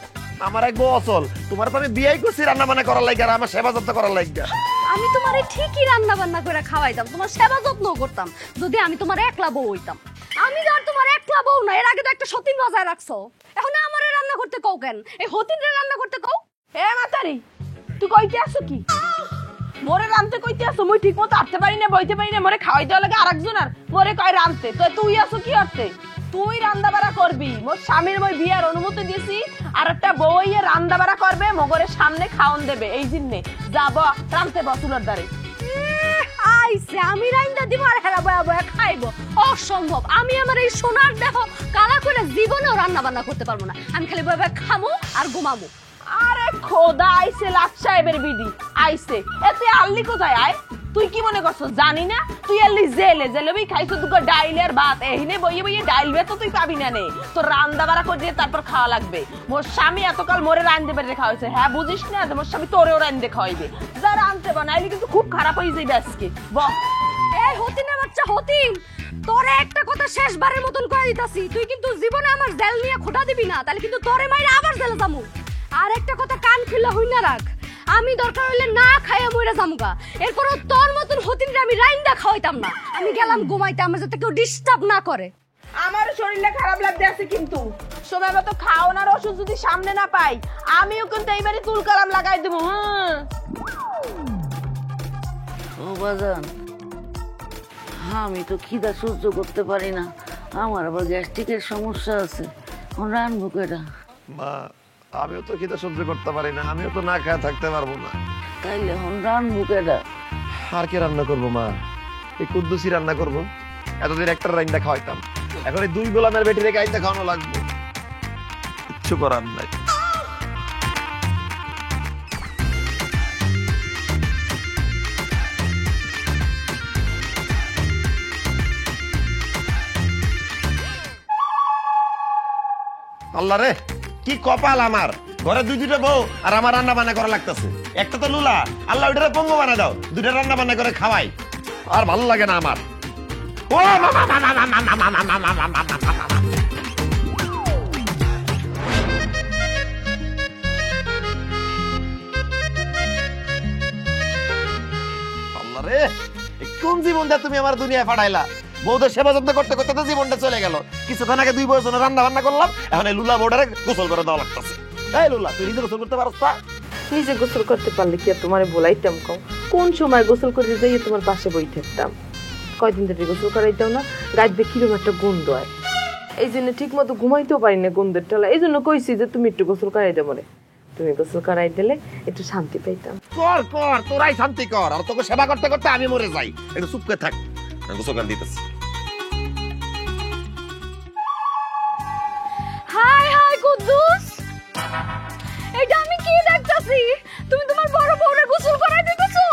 আমার এক বউ অচল, তোমার তো আমি বিয়ে করছি রান্না বান্না করার লাগে, আর আমার সেবা যত্ন করার লাগে। আমি তোমারে ঠিকই রান্না বান্না করে খাওয়াইতাম, তোমার সেবা যত্ন করতাম, যদি আমি তোমার একলা বউ হইতাম। আমি আর তোমার একলা বউ না, এর আগে তো একটা সতীন বজায় রাখছো। এখন আমারে রান্না করতে কও কেন? এই হতিনরে রান্না করতে কও। এ মাতারি, তুই কইতে আসো কি? মোরে রানতে কইতে আসো? মুই ঠিক মতো হাঁটতে পারি না, বইতে পারি না, মোরে খাওয়াই দেওয়া লাগে আরেকজন, আর মোরে কয় রানতে। তো তুই আসো কি করতে? তুই রান্না বাড়া করবি। মোর স্বামীর মই বিয়ার অনুমতি দিয়েছি, আর একটা বউ রান্না বাড়া করবে, মগরের সামনে খাওন দেবে। এই জিন্নে যাব রানতে বসুলোর দ্বারে। আইছে আমি রাইন্দা দিব আর হেরা বয়া বয়া খাইবো? অসম্ভব। আমি আমার এই সোনার দেহ কালা করে জীবনেও রান্না বান্না করতে পারবো না। আমি খালি বয়া বয়া খামু আর ঘুমামু। আরে খোদা, আইছে লাট সাহেবের বিডি আইছে। এতে আল্লি কোথায়? আয় তুই কি মনে করছো জানি না? তুই এলি জেলে জেলে বই খাইছো দুটো ডাইলের ভাত, এহিনে বইয়ে বইয়ে ডাইল ভাত তো তুই পাবি না নে। তোর রান্না বাড়া করে দিয়ে তারপর খাওয়া লাগবে। মোর স্বামী এতকাল মোরে রান্ধতে বেড়ে খাওয়াইছে, হ্যাঁ বুঝিস না যে মোর স্বামী তোরেও রান্ধতে খাওয়াইবে? যা রান্ধতে বানাইলে কিন্তু খুব খারাপ হয়ে যাবে আজকে। বল এই হতিনের বাচ্চা হতিন, তোরে একটা কথা শেষবারের মতন কয়ে দিতাছি, তুই কিন্তু জীবনে আমার জেল নিয়ে খোটা দিবি না, তাহলে কিন্তু তোরে মাইরে আবার জেলে যামু। আর একটা কথা কান খুলে হই না রাখ, আমি দরকার হইলে না খাইয়া মইরা যামুগা, এরপর তোর মতন হতিনরে আমি রাইন্দা খাওয়াইতাম না। আমি গেলাম ঘুমাইতে, আমার যাতে কেউ ডিস্টার্ব না করে। আমার শরীরে খারাপ লাগতে আছে, কিন্তু সময় মতো খাওয়ানোর ওষুধ যদি সামনে না পাই আমিও কিন্তু এইবারে তুল কালাম লাগাই দেবো। ও বাজান, আমি তো খিদা সহ্য করতে পারি না, আমার আবার গ্যাস্ট্রিকের সমস্যা আছে, রানবো কেটা? মা আমিও তো খিদে সহ্য করতে পারি না, আমিও তো না খেয়ে থাকতে পারবো না। তাইলে এখন রানবো কেটা? আর কে রান্না করবো মা? এই কুদ্দুসি রান্না করবো। এতদিন একটা রান্না খাওয়াইতাম, এখন এই 2 গোলামের বেটি রেখে আইতে খাওয়ানো লাগবে, কিচ্ছু করার নাই। আল্লাহ রে, কি কপাল আমার, ঘরে 2-2টা বউ আর আমার রান্না বান্না করা লাগতেছে। একটা তো লুলা, আল্লাহ ওইটারে পঙ্গু বানা দাও, 2টা রান্না বান্না করে খাওয়াই। আর ভালো লাগে না আমার। ও আল্লাহ রে, কোন জীবনটা তুমি আমার দুনিয়ায় পাঠাইলা? বউদের সেবা যত্ন করতে করতে তো জীবনটা চলে গেল। কিছুক্ষণ আগে 2 বছর রান্না বান্না করলাম, এখন এই লুলা বউডারে গোসল করে দেওয়া লাগতেছে। এই লুলা, তুই নিজে গোসল করতে পারছ না? নিজে গোসল করতে পারলে কি আর তোমারে বলাইতাম? কম কোন সময় গোসল করে যাইয়ে তোমার পাশে বই থাকতাম। কয়দিন ধরে গোসল করাইতাম না, গাইতে কিরকম একটা গন্ধ হয়, এই জন্য ঠিক মতো ঘুমাইতেও পারি না গন্ধের ঠেলা। এই জন্য কইছি যে তুমি একটু গোসল করাই দেবো, তুমি গোসল করাই দিলে একটু শান্তি পাইতাম। কর কর, তোরাই শান্তি কর, আর তোকে সেবা করতে করতে আমি মরে যাই। একটু চুপ করে থাক, গোসল করে দিতেছি। হাই হাই কুদ্দুস, এটা আমি কি দেখতাছি? তুমি তোমার বড় বউরে গোসল করাই দিতেছো?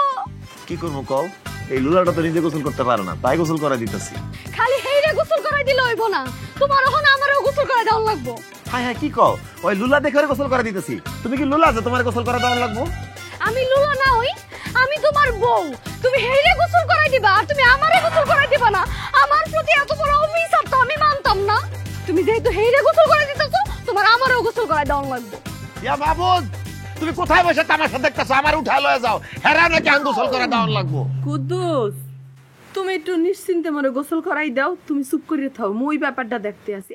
কি করবো কও, এই লুলাটা তো নিজে গোসল করতে পারে না, তাই গোসল করে দিতেছি। খালি হেইরে গোসল করাই দিলে হইব না, তোমার এখন আমারও গোসল করাই দেওয়া লাগবো। হাই হাই, কি কও? ওই লুলা দেখে গোসল করে দিতেছি। তুমি কি লুলা যে তোমার গোসল করে দেওয়া লাগবো? আমি লুলা না হই, আমি তোমার বউ। তুমি হেইরে গোসল করাই দিবা আর তুমি আমারে গোসল করাই দিবা না? আমার প্রতি এত বড় অভিশাপ তো আমি মানতাম না। তুমি যেহেতু হেইরে গোসল করাই দিতেছো, তোমার আমারও গোসল করাই দেওয়া লাগবে। ইয়া বাবুদ, তুমি কোথায় বসে তামাশা দেখতেছো? আমার উঠা লয়ে যাও, হেরা নাকি আন গোসল করে দেওয়া লাগবো। কুদ্দুস, তুমি একটু নিশ্চিন্তে মনে গোসল করাই দাও, তুমি চুপ করে থাও, মই ব্যাপারটা দেখতে আসি।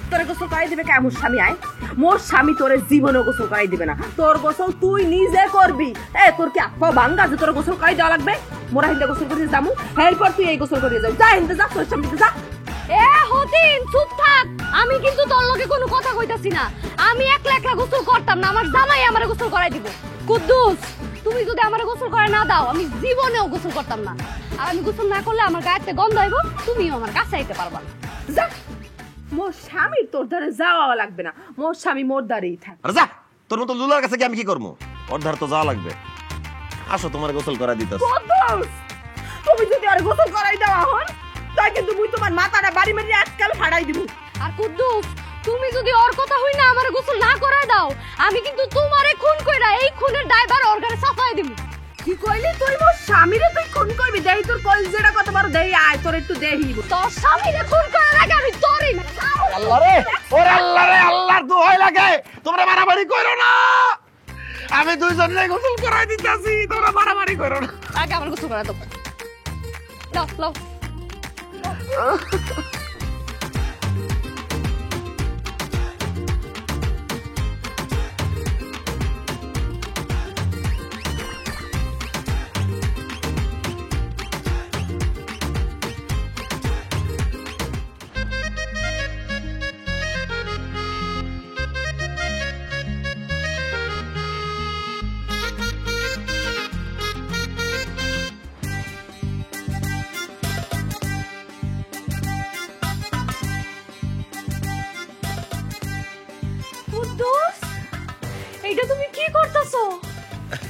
তোরে গোসল করাই দিবে কে? মোর স্বামী আয়, মোর স্বামী তোরে জীবনে গোসল করাই দিবে না, তোর গোসল তুই নিজে করবি। তোর কি আপা ভাঙ্গা যে তোর গোসল করাই দেওয়া লাগবে? মোরা হিন্দা গোসল করে যাবো, এরপর তুই এই গোসল করে যাও। যা হিন্দা যা, তোর স্বামীতে যা। হতিন চুপ থাক, আমি কিন্তু তোর লগে কোনো কথা কইতাছি না। আমি একলা একলা গোসল করতাম না, আমার জামাই আমারে গোসল করাই দিব। কুদ্দুস, তুমি যদি আমারে গোসল করে না দাও, আমি জীবনেও গোসল করতাম না। আর আমি গোসল না করলে আমার গায়েতে গন্ধ হইব, তুমিও আমার কাছে আইতে পারবা না। যা, মোর স্বামীর তোর ধারে যাওয়া লাগবে না, মোর স্বামী মোর ধারেই থাক। আরে যা, তোর মতো লুলার কাছে কি আমি কি করবো? ওর ধার তো যাওয়া লাগবে। আসো, তোমার গোসল করে দিতেছি। কুদ্দুস, তুমি যদি আর গোসল করাই দাও হন, তাই কিন্তু মুই তোমার মাথাটা বাড়ি মেরে আজকাল ফাড়াই দিব। আর কুদ্দুস, তুমি যদি ওর কথা হই না আমারে গোসল না করায় দাও, আমি কিন্তু তোমারে খুন কইরা এই খুনের দায়ভার ওর ঘরে চাপাই দিব। কি কইলি তুই? মোর স্বামীরে তুই খুন করবি? দেই তোর কলজেটা কত বড়, দেই আয় তোর একটু দেহি। তোর স্বামীরে খুন করার আগে আমি তোরই না। আল্লাহ রে, ওরে আল্লাহ রে, আল্লাহর দোহাই লাগে, তোমরা মারামারি করো না। আমি 2 জনে গোসল করাই দিতেছি, তোমরা মারামারি করো না। আগে আমার গোসল করা দাও। লাও লাও।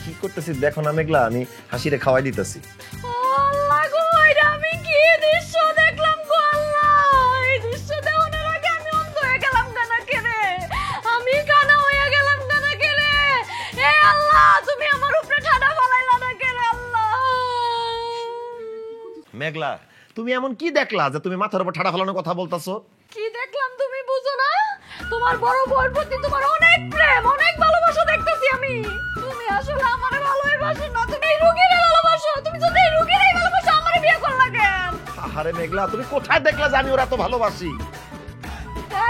কি করতেছি দেখো না মেঘলা, আমি হাসিরে খাওয়াই দিতেছি। আল্লাহ গো, এটা আমি কি দৃশ্য দেখলাম গো আল্লাহ! এই দৃশ্য দেখানোর আগে আমি অন্ধ হয়ে গেলাম কেনা কেরে, আমি কানা হয়ে গেলাম কেনা কেরে। এ আল্লাহ, তুমি আমার উপরে ঠাডা ফালাইলা না কেরে আল্লাহ! মেঘলা, তুমি এমন কি দেখলা যে তুমি মাথার উপর ঠাডা ফেলানোর কথা বলতাছো? কি দেখলাম তুমি বুঝো না? তোমার বড় বউয়ের প্রতি তোমার অনেক প্রেম, অনেক ভালোবাসা দেখতেছি আমি। তুমি আসলে আমারে ভালোবাসো না, তুমি এই রোগীরে ভালোবাসো। তুমি যদি এই রোগীরে ভালোবাসো, আমারে বিয়ে করলা কেন? আরে মেঘলা, তুমি কোথায় দেখলা যে আমি ওরা এত ভালোবাসি?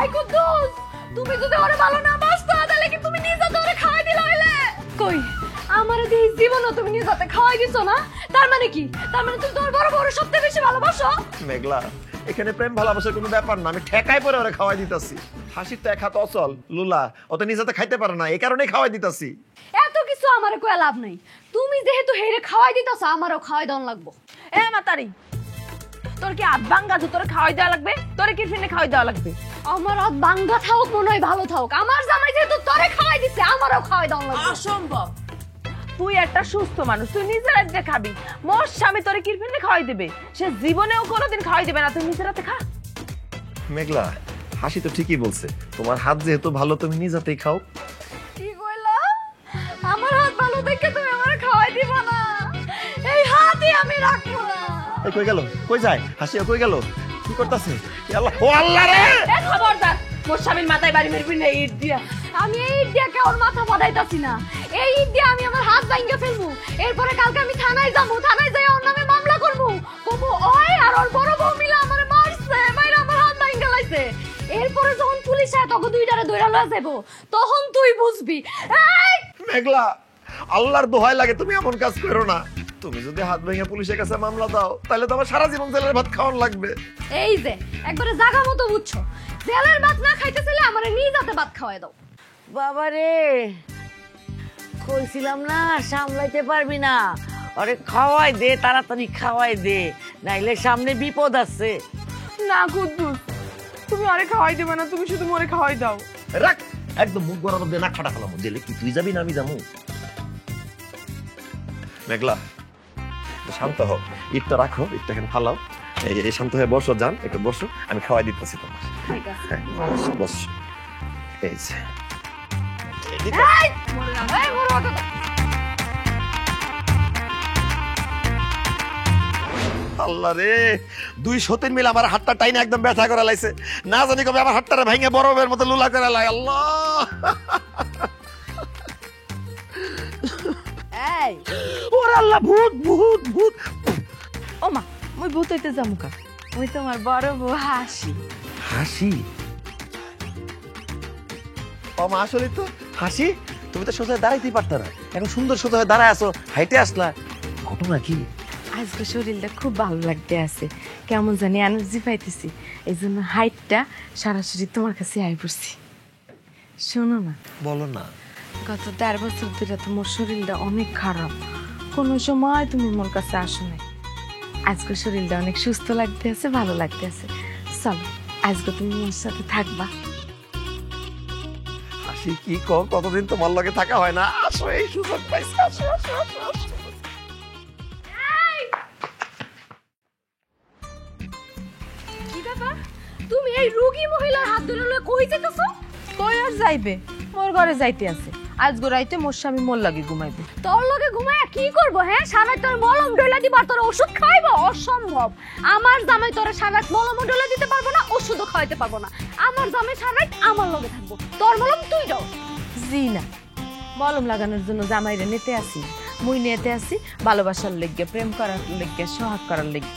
এই কুদ্দুস, তুমি যদি ওরে ভালো না বাসতা, তাহলে কি তুমি নিজে তো ওরে খাওয়াই দিলা হইলে? কই, আমারে দিয়ে জীবনও তুমি নিজে খাওয়াই দিছো না? তার মানে কি? তার মানে তুমি তোমার বড় বড় সবচেয়ে বেশি ভালোবাসো? মেঘলা, এখানে প্রেম ভালোবাসার কোনো ব্যাপার না, আমি ঠেকাই পরে ওরা খাওয়াই দিতাছি। হাসির তো এক হাত অচল, লুলা ও তো নিজেতে খাইতে পারে না, এই কারণেই খাওয়াই দিতাছি। এত কিছু আমারে কয়া লাভ নাই। তুমি যেহেতু হেরে খাওয়াই দিতাছ, আমারও খাওয়াই দাও লাগবো। এ মাতারি, তোর কি আধ ভাঙ্গা তোর খাওয়াই দেওয়া লাগবে? তোর কি ফিনে খাওয়াই দেওয়া লাগবে? আমার হাত ভাঙ্গা থাকুক, মনে হয় ভালো থাকুক, আমার জামাই যেহেতু তোরে খাওয়াই দিছে, আমারও খাওয়াই দাও লাগবে। অসম্ভব। তুই একটা সুস্থ মানুষ, তুই নিজের হাতে খাবি। মোর স্বামী তোরে কি ফিনে খাওয়াই দেবে? সে জীবনেও কোনোদিন খাওয়াই দেবে না, তুই নিজের হাতে খা। মেঘলা, হাসি তো ঠিকই বলছে, তোমার হাত যেহেতু ভালো তুমি নিজেতেই খাও। কি কইলা? আমার হাত ভালো দেখে তুমি আমারে খাওয়াই দিবা না? এই হাতই আমি রাখবো না। এই কই গেল? কই যায়? হাসি কই গেল? কি করতেছে? আল্লাহ, ও আল্লাহ রে! এ খবরদার, মোর স্বামীর মাথায় বাড়ি মেরবি না ইট দিয়া। আমি এই ইট দিয়ে কেউ মাথা ফাটাইতাছি না। এই ইট দিয়ে আমি আমার হাত ভাঙ্গা ফেলবো। এরপরে কালকে আমি থানায় যাবো, থানায় যাই ওর নামে মামলা করবো। কবো ওই আর ওর বড় বউ মিলে আমারে মারছে, মাইরা আমার হাত ভাঙ্গা লাইছে। এরপরে যখন পুলিশ আয় তখন দুইটারে ধইরা লয়ে যাবো, তখন তুই বুঝবি। এই মেঘলা, আল্লাহর দোহাই লাগে তুমি এমন কাজ করো না। তুমি যদি হাত ভেঙে পুলিশের কাছে মামলা দাও, তাহলে তো আমার সারা জীবন জেলের ভাত খাওয়ান লাগবে। এই যে একবারে জায়গা মতো বুঝছো, জেলের ভাত না খাইতে চাইলে আমারে নিজ হাতে ভাত খাওয়াই দাও। বাবারে, কইছিলাম না সামলাইতে পারবি না, আরে খাওয়াই দে, তাড়াতাড়ি খাওয়াই দে, নাইলে সামনে বিপদ আছে। না কুদ্দুস, তুমি আরে খাওয়াই দেবে না, তুমি শুধু মোরে খাওয়াই দাও। রাখ, একদম মুখ গরম দিয়ে নাক ফাটা ফেলাম। জেলে কি তুই যাবি না আমি যাবো? মেঘলা, শান্ত হও, ইটটা রাখো, ইটটা এখানে ফালাও। এই শান্ত হয়ে বসো, যান একটু বসো, আমি খাওয়াই দিতেছি তোমার। হ্যাঁ, বসো। এই যে এই বড় কথা। আল্লাহ রে, দুই সতীন মিলে আমার হাতটা টাইনে একদম ব্যথা করে লাইছে। না জানি কবে আমার হাতটা ভেঙে বরফের মতো লুলা করে লাই। আল্লাহ, এই ওরে আল্লাহ, ভূত ভূত ভূত। ও মা, মুই ভূত হইতে যামু কা? মুই তোমার বড় বউ হাসি। হাসি? ও মা, আসলে তো হাসি, তুমি তো সোজা দাঁড়াইতেই পারত না, এখন সুন্দর সোজা হয়ে দাঁড়ায় আসো, হাইটে আসলা, ঘটনা কি? আজকে শরীরটা খুব ভালো লাগতে আছে, কেমন জানি এনার্জি পাইতেছি, এই জন্য হাইটটা সরাসরি তোমার কাছে আই পড়ছি। শোনো না, বলো না। গত ১.৫ বছর ধরে তো মোর শরীরটা অনেক খারাপ, কোনো সময় তুমি মোর কাছে আসো নাই। আজকে শরীরটা অনেক সুস্থ লাগতে আছে, ভালো লাগতে আছে, চলো আজকে তুমি মোর সাথে থাকবা। হাসি কি কম, কতদিন তোমার লগে থাকা হয় না, আসো, এই সুযোগ পাইছি, আসো আসো আসো আসো। কি ব্যাপার? তুমি এই রোগী মহিলার হাত ধরে লয়ে কই যাইতেছো? কই আর যাইবে, মোর ঘরে যাইতে আছে। আজকে রাইতে মোর স্বামী মোর লাগে ঘুমাইবে। তোর লগে ঘুমায়া কি করবো? হ্যাঁ, সারা তোর মলম ডলা দিবার, তোর ওষুধ খাইবো? অসম্ভব। আমার জামাই তোর সারা মলম ডলা দিতে পারবো না, ওষুধও খাওয়াইতে পারবো না। আমার জামাই সারা আমার লগে থাকবো, তোর মলম তুই দাও। জি না, মলম লাগানোর জন্য জামাইরে নিতে আসি, মুই নিতে আসি ভালোবাসার লেগে, প্রেম করার লেগে, সোহাগ করার লেগে।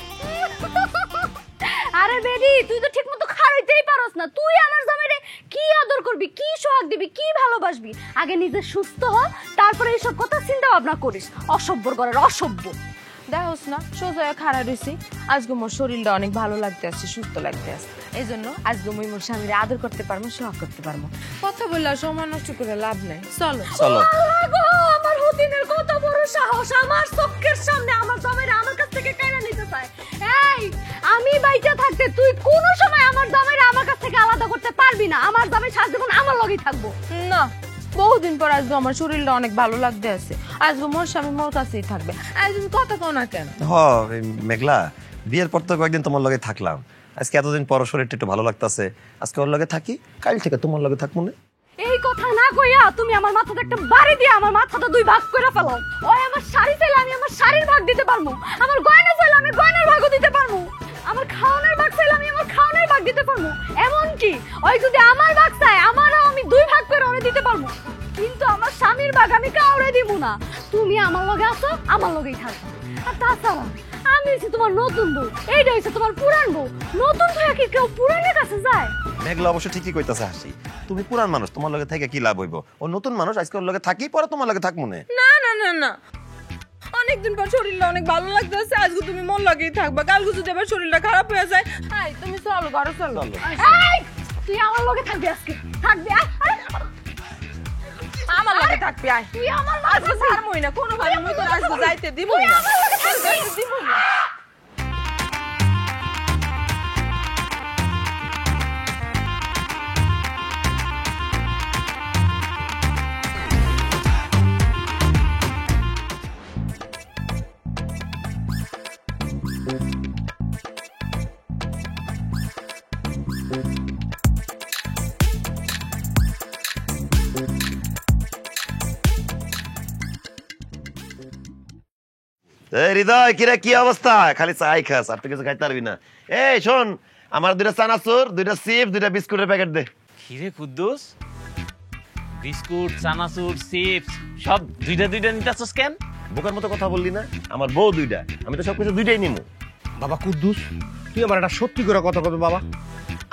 আরে বেডি, তুই তো ঠিক মতো খাইতেই পারস না। তুই আমার জামাইরে কি আদর করবি, কি সোহাগ দিবি, কি ভালোবাসবি? আগে নিজে সুস্থ হ, তারপরে এইসব কথা চিন্তা ভাবনা করিস। অসভ্যর ঘরের অসভ্য। দেখোস না, সোজা খাড়া রয়েছি। আজকে মোর শরীরটা অনেক ভালো লাগতে আছে, সুস্থ লাগতে আছে, এই জন্য আজকে মুই মোর স্বামীরে আদর করতে পারবো, সোহাগ করতে পারবো। কথা বললে সময় নষ্ট করে লাভ নাই, চলো চলো। আল্লাহ গো, আমার হুতিনের কত বড় সাহস, আমার চোখের সামনে আমার জামাইরা আমার কাছ থেকে কেড়ে নিতে চায়। এই, আমি বাইচা থাকতে তুই কোন সময় আমার জামাইরা আমার কাছ থেকে আলাদা করতে পারবি না। আমার জামাই সারা জীবন আমার লগেই থাকবো। না, বহুদিন পর আজকে আমার শরীরটা অনেক ভালো লাগতে আছে। আজকে মোর স্বামী মোর কাছেই থাকবে। আজ তুমি কথা কও না কেন? এই মেঘলা, বিয়ের পর তো কয়েকদিন তোমার লগে থাকলাম, আজকে এতদিন পর শরীরটা একটু ভালো লাগতেছে, আজকে ওর লগে থাকি, কাল থেকে তোমার লগে থাকবো না। এই কথা না কইয়া তুমি আমার মাথাতে একটা বাড়ি দিয়ে আমার মাথাটা দুই ভাগ করে ফেলাও। ওই আমার শাড়ি চাইলে আমি আমার শাড়ির ভাগ দিতে পারবো, আমার গয়না চাইলে আমি গয়নার ভাগও দিতে পারবো, আমার খাওয়ানোর ভাগ চাইলে আমি আমার খাওয়ানোর ভাগ দিতে পারবো। এমনকি ওই যদি আমার ভাগ চাই আমারও আমি দুই ভাগ করে ওরে দিতে পারবো, কিন্তু আমার স্বামীর ভাগ আমি কাউরে দিব না। তুমি আমার লগে আছো, আমার লগেই থাকো। আর তাছাড়া আমি হচ্ছে তোমার নতুন বউ, এইটা হচ্ছে তোমার পুরান বউ। নতুন হয়ে কি কেউ পুরানের কাছে যায়? মেঘলা অবশ্য ঠিকই কইতাছে হাসি, তুমি পুরান মানুষ, তোমার লগে থেকে কি লাভ হইব? ও নতুন মানুষ, আজকে ওর লগে থাকি, পরে তোমার লগে থাকবো না। না না না না, অনেকদিন পর শরীরটা অনেক ভালো লাগতেছে, আজকে তুমি মন লাগেই থাকবা, কালকে যদি আবার শরীরটা খারাপ হয়ে যায়, হাই তুমি চলো ঘরে চলো। এই, তুই আমার লগে থাকবি আজকে, থাকবি। আমার লগে থাকবি, আয় তুই আমার আজকে ছাড়মই না, কোনো ভাবে মুই তো আজকে যাইতে দিব না, যাইতে দিব না। হৃদয়, কিরে কি অবস্থা? খালি চাই খাস, আর তুই কিছু খাইতে পারবি না। এই শোন, আমার 2টা চানাচুর, 2টা চিপস, 2টা বিস্কুটের প্যাকেট দে। খিরে কুদ্দুস, বিস্কুট, চানাচুর, চিপস সব দুইটা দুইটা নিতেছস কেন? বোকার মতো কথা বললি না? আমার বউ 2টা, আমি তো সবকিছু 2টাই নিমু। বাবা কুদ্দুস, তুই আমার একটা সত্যি করে কথা কবে বাবা?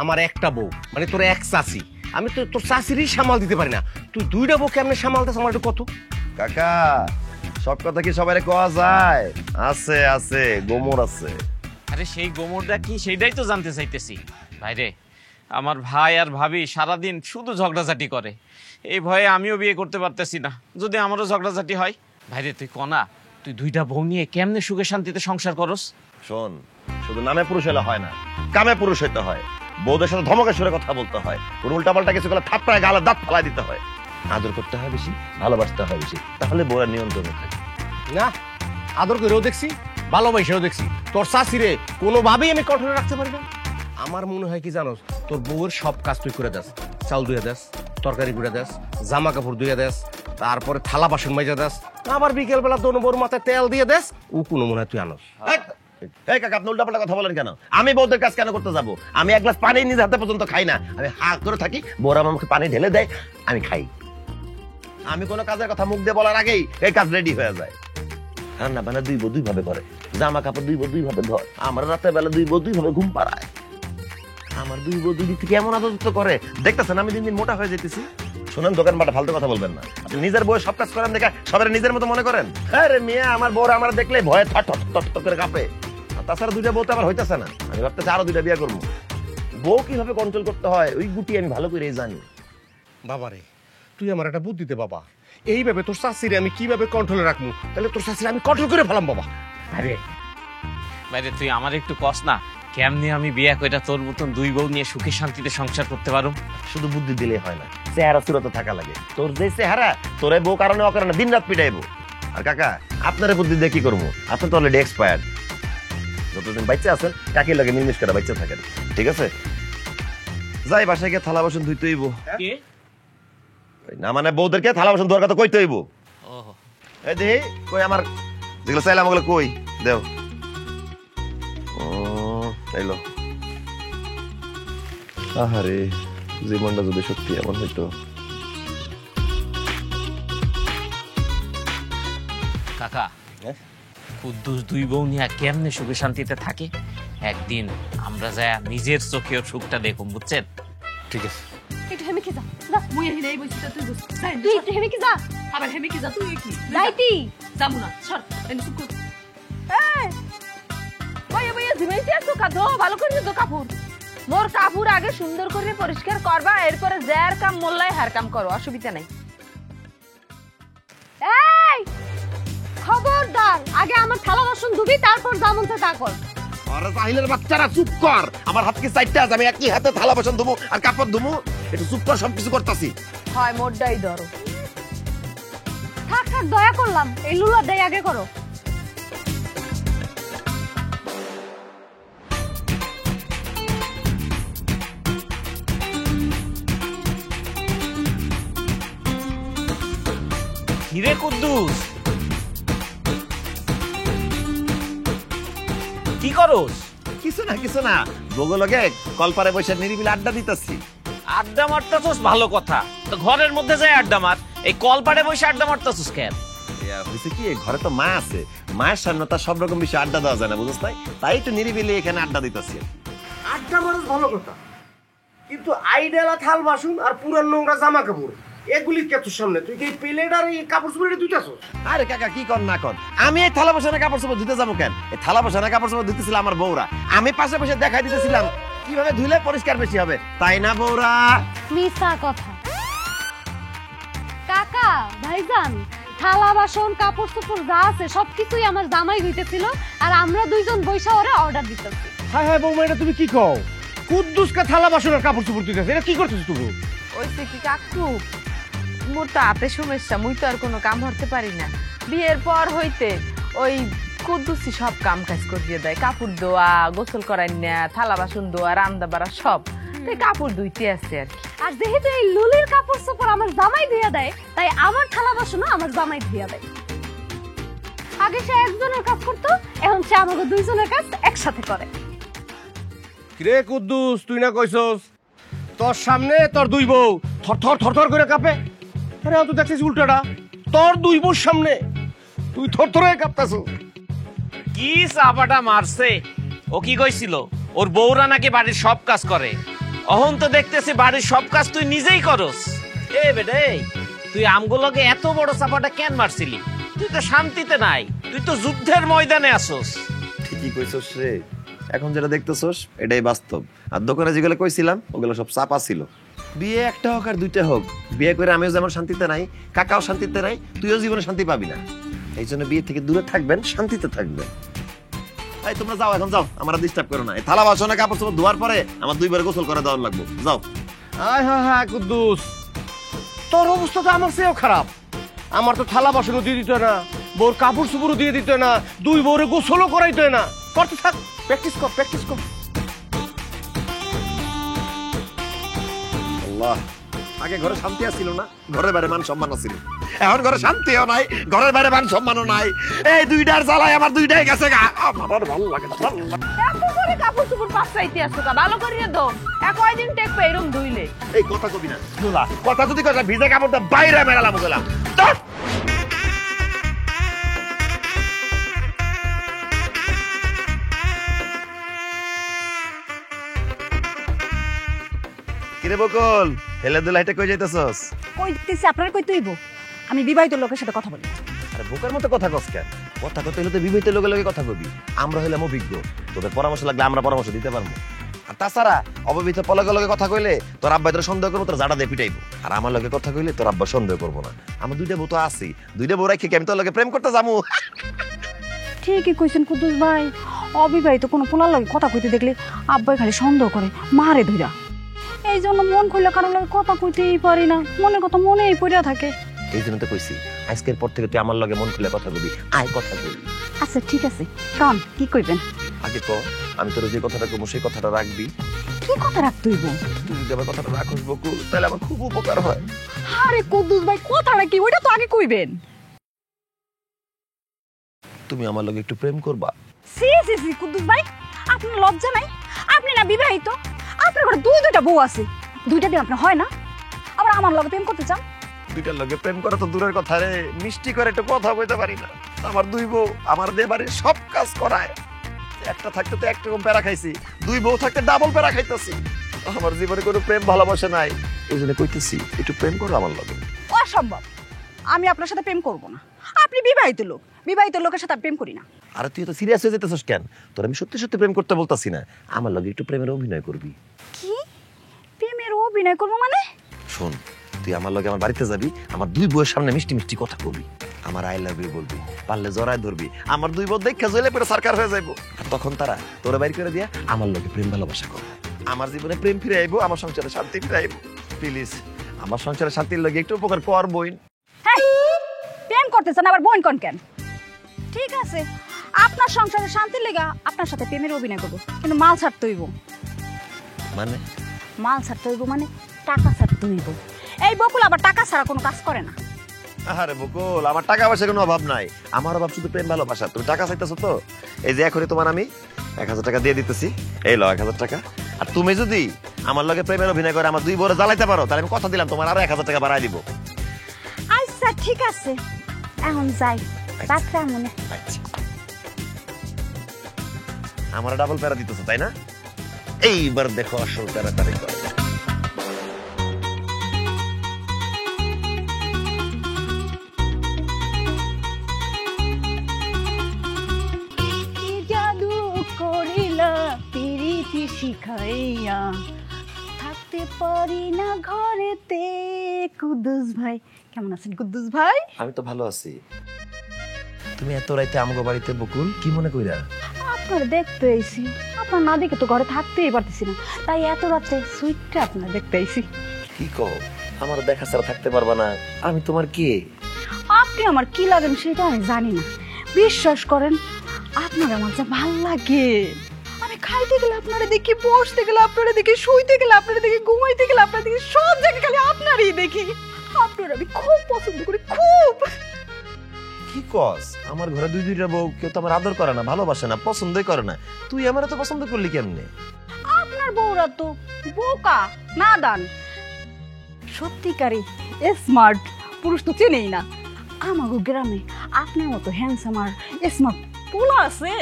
আমার একটা বউ, মানে তোর এক চাচি, আমি তো তোর চাচিরই সামাল দিতে পারি না, তুই 2টা বউ কেমনে সামালতেছ আমার একটু কত? কাকা, সব কথা কি সবাই কোয়া যায়? আছে আছে, গোমর আছে। আরে সেই গোমরটা কি সেইটাই তো জানতে চাইতেছি। ভাইরে, আমার ভাই আর ভাবি সারাদিন শুধু ঝগড়াঝাটি করে, এই ভয়ে আমিও বিয়ে করতে পারতেছি না, যদি আমারও ঝগড়াঝাটি হয়। ভাইরে তুই কনা, তুই 2টা বউ নিয়ে কেমনে সুখে শান্তিতে সংসার করস? শোন, শুধু নামে পুরুষ হলে হয় না, কামে পুরুষ হইতে হয়। বউদের সাথে ধমকের সুরে কথা বলতে হয়, কোন উল্টাপাল্টা কিছু করলে থাপ্পড়ায় গালে দাঁত ফেলাই দিতে হয়, আদর করতে হয় বেশি, ভালোবাসতে হয় বেশি, তাহলে বউয়ের নিয়ন্ত্রণে থাকে। না, আদর করেও দেখছি, ভালোবাসেও দেখছি, তোর চাচিরে কোনোভাবেই আমি কঠোর রাখতে পারি না। আমার মনে হয় কি জানোস, তোর বউয়ের সব কাজ তুই করে দেস, চাল ধুয়ে দেস, তরকারি গুঁড়া দেস, জামা কাপড় ধুয়ে দেস, তারপরে থালা বাসন মাজা দেস, আবার বিকেল বেলা দোনো বউর মাথায় তেল দিয়ে দেস, ও কোনো মনে হয় তুই আনস। এই কাকা, আপনি উল্টাপাল্টা কথা বলেন কেন? আমি বউদের কাজ কেন করতে যাবো? আমি এক গ্লাস পানি নিজে হাতে পর্যন্ত খাই না, আমি হা করে থাকি, বউরা আমাকে পানি ঢেলে দেয়, আমি খাই। আমি কোনো কাজের কথা মুখ দিয়ে বলার আগেই এই কাজ রেডি হয়ে যায়। রান্না বান্না 2 বউ 2 ভাবে করে, জামা কাপড় 2 বউ 2 ভাবে ধর, আমার রাতের বেলা 2 বউ 2 ভাবে ঘুম পাড়ায়। আমার 2 বউ 2 দিক থেকে এমন আদর করে, দেখতেছেন আমি দিন দিন মোটা হয়ে যেতেছি। শুনেন, দোকান বাটা ফালতু কথা বলবেন না। আপনি নিজের বউয়ের সব কাজ করেন দেখা সবাই নিজের মতো মনে করেন? হ্যাঁ রে মিয়া, আমার বউরা আমার দেখলে ভয়ে থট থট থট করে কাঁপে। তাছাড়া 2টা বউ তো আমার হইতেছে না, আমি ভাবতেছি আরো 2টা বিয়ে করবো। বউ কিভাবে কন্ট্রোল করতে হয় ওই গুটি আমি ভালো করে জানি। বাবারে, তুই আমার একটা বুদ্ধি দে বাবা, এইভাবে তোর চাচিরে আমি কিভাবে কন্ট্রোলে রাখবো, তাহলে তোর চাচিরে আমি কন্ট্রোল করে ফেলাম বাবা। আরে ভাইরে, তুই আমার একটু কস না, কেমনে আমি বিয়ে কইরা তোর মতন 2 বউ নিয়ে সুখে শান্তিতে সংসার করতে পারো? শুধু বুদ্ধি দিলে হয় না, চেহারা সুরত থাকা লাগে। তোর যে চেহারা, তোর বউ কারণে অকারণে দিন রাত পিটাইবো। আর কাকা, আপনার বুদ্ধি দিয়ে কি করবো? আপনি তো অলরেডি এক্সপায়ার্ড। যতদিন বাচ্চা আছেন কাকে লাগে মিলমিশ করে বাচ্চা থাকেন, ঠিক আছে? যাই বাসায় গিয়ে থালা বাসন ধুইতে হইব। না মানে বউদেরকে থালা বাসন ধোয়ার কথা কইতে হইব। এই দেখি কই আমার যেগুলো চাইলাম ওগুলো কই দেও। এলো, আহারে জীবনটা যদি সত্যি এমন হইতো। কাকা, কুদ্দুস 2 বউ নিয়ে কেমনে সুখে শান্তিতে থাকে, একদিন আমরা যা নিজের চোখেও সুখটা দেখুন, বুঝছেন? ঠিক আছে, একটু হেমে কি যা, যা মুই এখানে এই বসে তুই বস, তুই একটু হেমে কি যা, আবার হেমে কি যা, তুই কি যাইতি যাবো না, সর এনে চুপ কর। এই বইয়া বইয়া জিমাইতে তো কাঁদো, ভালো করে তো কাপড় মোর কাপড় আগে সুন্দর করে পরিষ্কার করবা, এরপরে যার কাম মোল্লাই হার কাম করো, অসুবিধা নাই। এই খবরদার, আগে আমার থালা বাসন ধুবি, তারপর যেমন তা কর। আরে জাহিলের বাচ্চারা চুপ কর, আমার হাত কি 4টা আছে, আমি একই হাতে থালা বাসন ধুবো আর কাপড় ধুবো, একটু চুপ কর, সবকিছু করতাছি। হয় মোরটাই ধরো। স্যার দয়া করলাম এই লুলার দায় আগে করো। হিরে কুদ্দুস, কি করস? কিছু না বগলকে কলপারে বসে নিরিবিলি আড্ডা দিতেছি। আড্ডা মারতাছস ভালো কথা, তো ঘরের মধ্যে যাই আড্ডা মার, এই কলপাড়ে বসে আড্ডা মারতাছস কেন? হয়েছে কি, ঘরে তো মা আছে, মায়ের সামনে তার সব রকম বিষয়ে আড্ডা দেওয়া যায় না, বুঝছ? তাই একটু নিরিবিলি এখানে আড্ডা দিতেছি। আড্ডা মারস ভালো কথা, কিন্তু আইডালা থাল বাসন আর পুরান নোংরা জামা কাপড় এগুলি কে তোর সামনে? তুই কি প্লেট আর এই কাপড় চোপড় ধুইতাছস? আরে কাকা কি কর না কর, আমি এই থালা বাসনে কাপড় চোপড় ধুতে যাবো কেন? এই থালা বাসনে কাপড় চোপড় ধুতেছিল আমার বউরা, আমি পাশে পাশে দেখাই দিতেছিলাম কিভাবে ধুইলে পরিষ্কার বেশি হবে, তাই না বউরা? মিথ্যা কথা। কাকা ভাইজান, থালা বাসন কাপড় চোপড় যা আছে সবকিছুই আমার জামাই ধুইতেছিল, আর আমরা দুইজন বৈশা ওরে অর্ডার দিতেছি। হ্যাঁ বৌমা, এটা তুমি কি কও? কুদ্দুসকে থালা বাসন আর কাপড় চোপড় দিতেছে, এটা কি করতেছ তুমি? ওইছে কি কাকু, মোর তো হাতে সমস্যা, মুই তো আর কোনো কাম করতে পারি না। বিয়ের পর হইতে ওই কুদ্দুসি সব কাম কাজ করিয়ে দেয়, কাপড় ধোয়া, গোসল করাই না, থালা বাসন ধোয়া, রান্না বাড়া সব, তাই কাপড় ধুইতে আসছে আর কি। আর যেহেতু এই লুলির কাপড় চোপড় আমার জামাই ধুইয়া দেয়, তাই আমার থালা বাসনও আমার জামাই ধুইয়া দেয়। আগে সে একজনের কাজ করতো, এখন সে আমাকে দুইজনের কাজ একসাথে করে। কিরে কুদ্দুস, তুই না কইছস তোর সামনে তোর দুই বউ থর করে কাঁপে? আরে তুই দেখছিস উল্টাটা, তোর দুই বউর সামনে তুই থর হয়ে কাঁপতাছস। কি চাপাটা মারছে? ও কি কইছিল ওর বউরা নাকি বাড়ির সব কাজ করে? অহন তো দেখতেছি বাড়ির সব কাজ তুই নিজেই করস। এ বেডে, তুই আমগুলোকে এত বড় চাপাটা কেন মারছিলি? তুই তো শান্তিতে নাই, তুই তো যুদ্ধের ময়দানে আসস। ঠিকই কইছস রে, এখন যেটা দেখতেছস এটাই বাস্তব, আর দোকানে যেগুলো কইছিলাম ওগুলো সব চাপা ছিল। বিয়ে একটা হোক আর দুইটা হোক, বিয়ে করে আমিও যেমন শান্তিতে নাই, কাকাও শান্তিতে নাই, তুইও জীবনে শান্তি পাবি না। এই জন্য বিয়ে থেকে দূরে থাকবেন, শান্তিতে থাকবেন। এই তোমরা যাও, এখন যাও, আমরা ডিস্টার্ব করো না। এই থালা বাসনে কাপড় চোপড় ধোয়ার পরে আমার দুইবার গোসল করে দেওয়ার লাগবে, যাও। আয় হ্যাঁ কুদ্দুস, তোর অবস্থা তো আমার চেয়েও খারাপ। আমার তো থালা বাসনও দিয়ে দিত না, বউর কাপড় চোপড়ও দিয়ে দিত না, দুই বউরে গোসলও করাইতো না। করতে থাক, প্র্যাকটিস কর। আল্লাহ, আগে ঘরে শান্তি আসছিল না, ঘরের বাইরে মান সম্মান আছিল, এখন ঘরে শান্তিও নাই, ঘরের বাইরে মান সম্মানও নাই। এই দুইটার জ্বালায় আমার দুইটাই গেছে গা, আমার ভালো লাগে না। এত করে কাপড় চোপড় পাছাইতে আসছো কা? ভালো করিয়ে দাও, কয়দিন টেকবে এরকম ধুইলে? এই কথা কবি না দুলা, কথা যদি কথা ভিজে কাপড়টা বাইরে মেলালাম গেলাম। কিরে বকুল, হেলে দুলাইটা কই যাইতেছস? কই দিতেছি আপনার কই তুইব? আমি বিবাহিত লোকের সাথে কথা বলি। আরে বোকার মতো কথা কস কেন? কথা কইতে হলে তো বিবাহিত লোকের লগে কথা কবি। আমরা হইলাম অভিজ্ঞ, তোদের পরামর্শ লাগলে আমরা পরামর্শ দিতে পারবো। আর তাছাড়া অবিবাহিত পলকের লগে কথা কইলে তোর আব্বা তোর সন্দেহ করবো, তোর জাডা দিয়ে পিটাইবো। আর আমার লগে কথা কইলে তোর আব্বা সন্দেহ করবো না। আমার দুইটা বউ তো আছি, দুইটা বউ রাখি আমি তোর লগে প্রেম করতে যাবো? ঠিকই কইছেন কুদ্দুস ভাই, অবিবাহিত কোনো পোলার লাগে কথা কইতে দেখলে আব্বাই খালি সন্দেহ করে, মারে ধইরা। এই জন্য মন খুলে কারোর লাগে কথা কইতেই পারি না, মনের কথা মনেই পড়িয়া থাকে। এই জন্য তো কইছি আজকের পর থেকে তুই আমার লগে মন খুলে কথা কবি, আয় কথা কবি। আচ্ছা ঠিক আছে, কারণ কি কইবেন? আগে ক, আমি তোর যে কথাটা কমু সেই কথাটা রাখবি। কি কথা রাখতে হইব? তুই যদি আমার কথাটা রাখস বকুল, তাহলে আমার খুব উপকার হয়। আরে কুদ্দুস ভাই, কথাটা কি ওইটা তো আগে কইবেন। তুমি আমার লগে একটু প্রেম করবা? সি কুদ্দুস ভাই, আপনার লজ্জা নাই? আপনি না বিবাহিত, আপনার ঘরে দুইটা বউ আছে, দুইটা দিয়ে আপনার হয় না? আবার আমার লগে প্রেম করতে চান? দুইটার লগে প্রেম করা তো দূরের কথা রে, মিষ্টি করে একটু কথা বলতে পারি না। আমার দুই বউ আমার দিয়ে বাড়ির সব কাজ করায়। একটা থাকতে তো একরকম প্যারা খাইছি, দুই বউ থাকতে ডাবল প্যারা খাইতেছি। আমার জীবনে কোনো প্রেম ভালোবাসা নাই, এই জন্য কইতেছি একটু প্রেম করো আমার লগে। অসম্ভব, আমি আপনার সাথে প্রেম করব না। আপনি বিবাহিত লোক, বিবাহিত লোকের সাথে প্রেম করি না। আরে তুই তো সিরিয়াস হয়ে যেতেছস কেন? তোর আমি সত্যি সত্যি প্রেম করতে বলতাছি না, আমার লগে একটু প্রেমের অভিনয় করবি। কি প্রেমের অভিনয় করবো মানে? শোন, তুই আমার লগে আমার বাড়িতে যাবি, আমার দুই বউয়ের সামনে মিষ্টি মিষ্টি কথা কবি, আমার আই লাভ ইউ বলবি, পারলে জড়ায় ধরবি, আমার দুই বউ দেখা জ্বলে পরে সরকার হয়ে যাইবো। আর তখন তারা তোরে বাইর করে দিয়া আমার লগে প্রেম ভালোবাসা করবে, আমার জীবনে প্রেম ফিরে আইবো, আমার সংসারে শান্তি ফিরে আইবো। প্লিজ আমার সংসারে শান্তির লগে একটু উপকার কর বইন। প্রেম প্রেম করতেছেন আবার বোন কোন কেন? ঠিক আছে, আপনার সংসারে শান্তি লেগা আপনার সাথে প্রেমের অভিনয় করবো, কিন্তু মাল ছাড়তে হইব। মানে মাল ছাড়তে হইব মানে টাকা ছাড়তে হইব। এই বকুল আবার টাকা ছাড়া কোনো কাজ করে না। আরে বকুল, আমার টাকা পয়সার কোনো অভাব নাই, আমার অভাব শুধু প্রেম ভালোবাসা। তুমি টাকা চাইতেছো তো, এই যে এখনই তোমার আমি 1000 টাকা দিয়ে দিতেছি, এই লো 1000 টাকা। আর তুমি যদি আমার লগে প্রেমের অভিনয় করে আমার 2 বড় জ্বালাইতে পারো, তাহলে আমি কথা দিলাম তোমার আরো 1000 টাকা বাড়াই দিব। আচ্ছা ঠিক আছে, এখন যাই, রাত্রে মনে। আচ্ছা, আমার ডাবল প্যারা দিতেছো তাই না? এইবার দেখো আসল প্যারা তারিখ করে। কি জাদু করিলা পিরিতি শিখাইয়া, থাকতে পারি না ঘরেতে। কুদ্দুস ভাই কেমন আছেন? কুদ্দুস ভাই আমি তো ভালো আছি। তুমি এত রাইতে আমগো বাড়িতে বকুল কি মনে কইরা? আপনার দেখতে আইছি, আপনার না দেখে তো ঘরে থাকতেই পারতেছি না, তাই এত রাতে সুইটটা আপনার দেখতে আইছি। কি কও, আমার দেখা ছাড়া থাকতে পারবা না? আমি তোমার কে? আপনি আমার কি লাগেন সেটা আমি জানি না, বিশ্বাস করেন আপনার আমার যা ভাল লাগে। আমি খাইতে গেলে আপনারা দেখি, বসতে গেলে আপনারা দেখি, শুইতে গেলে আপনারা দেখি, ঘুমাইতে গেলে আপনারা দেখি, সব জায়গায় খালি আপনারই দেখি। আপনার আমি খুব পছন্দ করি, খুব। কি কস? আমার ঘরে 2-2টা বউ, কেউ তো আমার আদর করে না, ভালোবাসে না, পছন্দই করে না। তুই আমার তো পছন্দ করলি কেমনে? আপনার বউরা তো বোকা নাদান, সত্যিকারী স্মার্ট পুরুষ তো চেনেই না। আমাগো গ্রামে আপনার মতো হ্যান্ডসাম আর স্মার্ট পোলা আছে।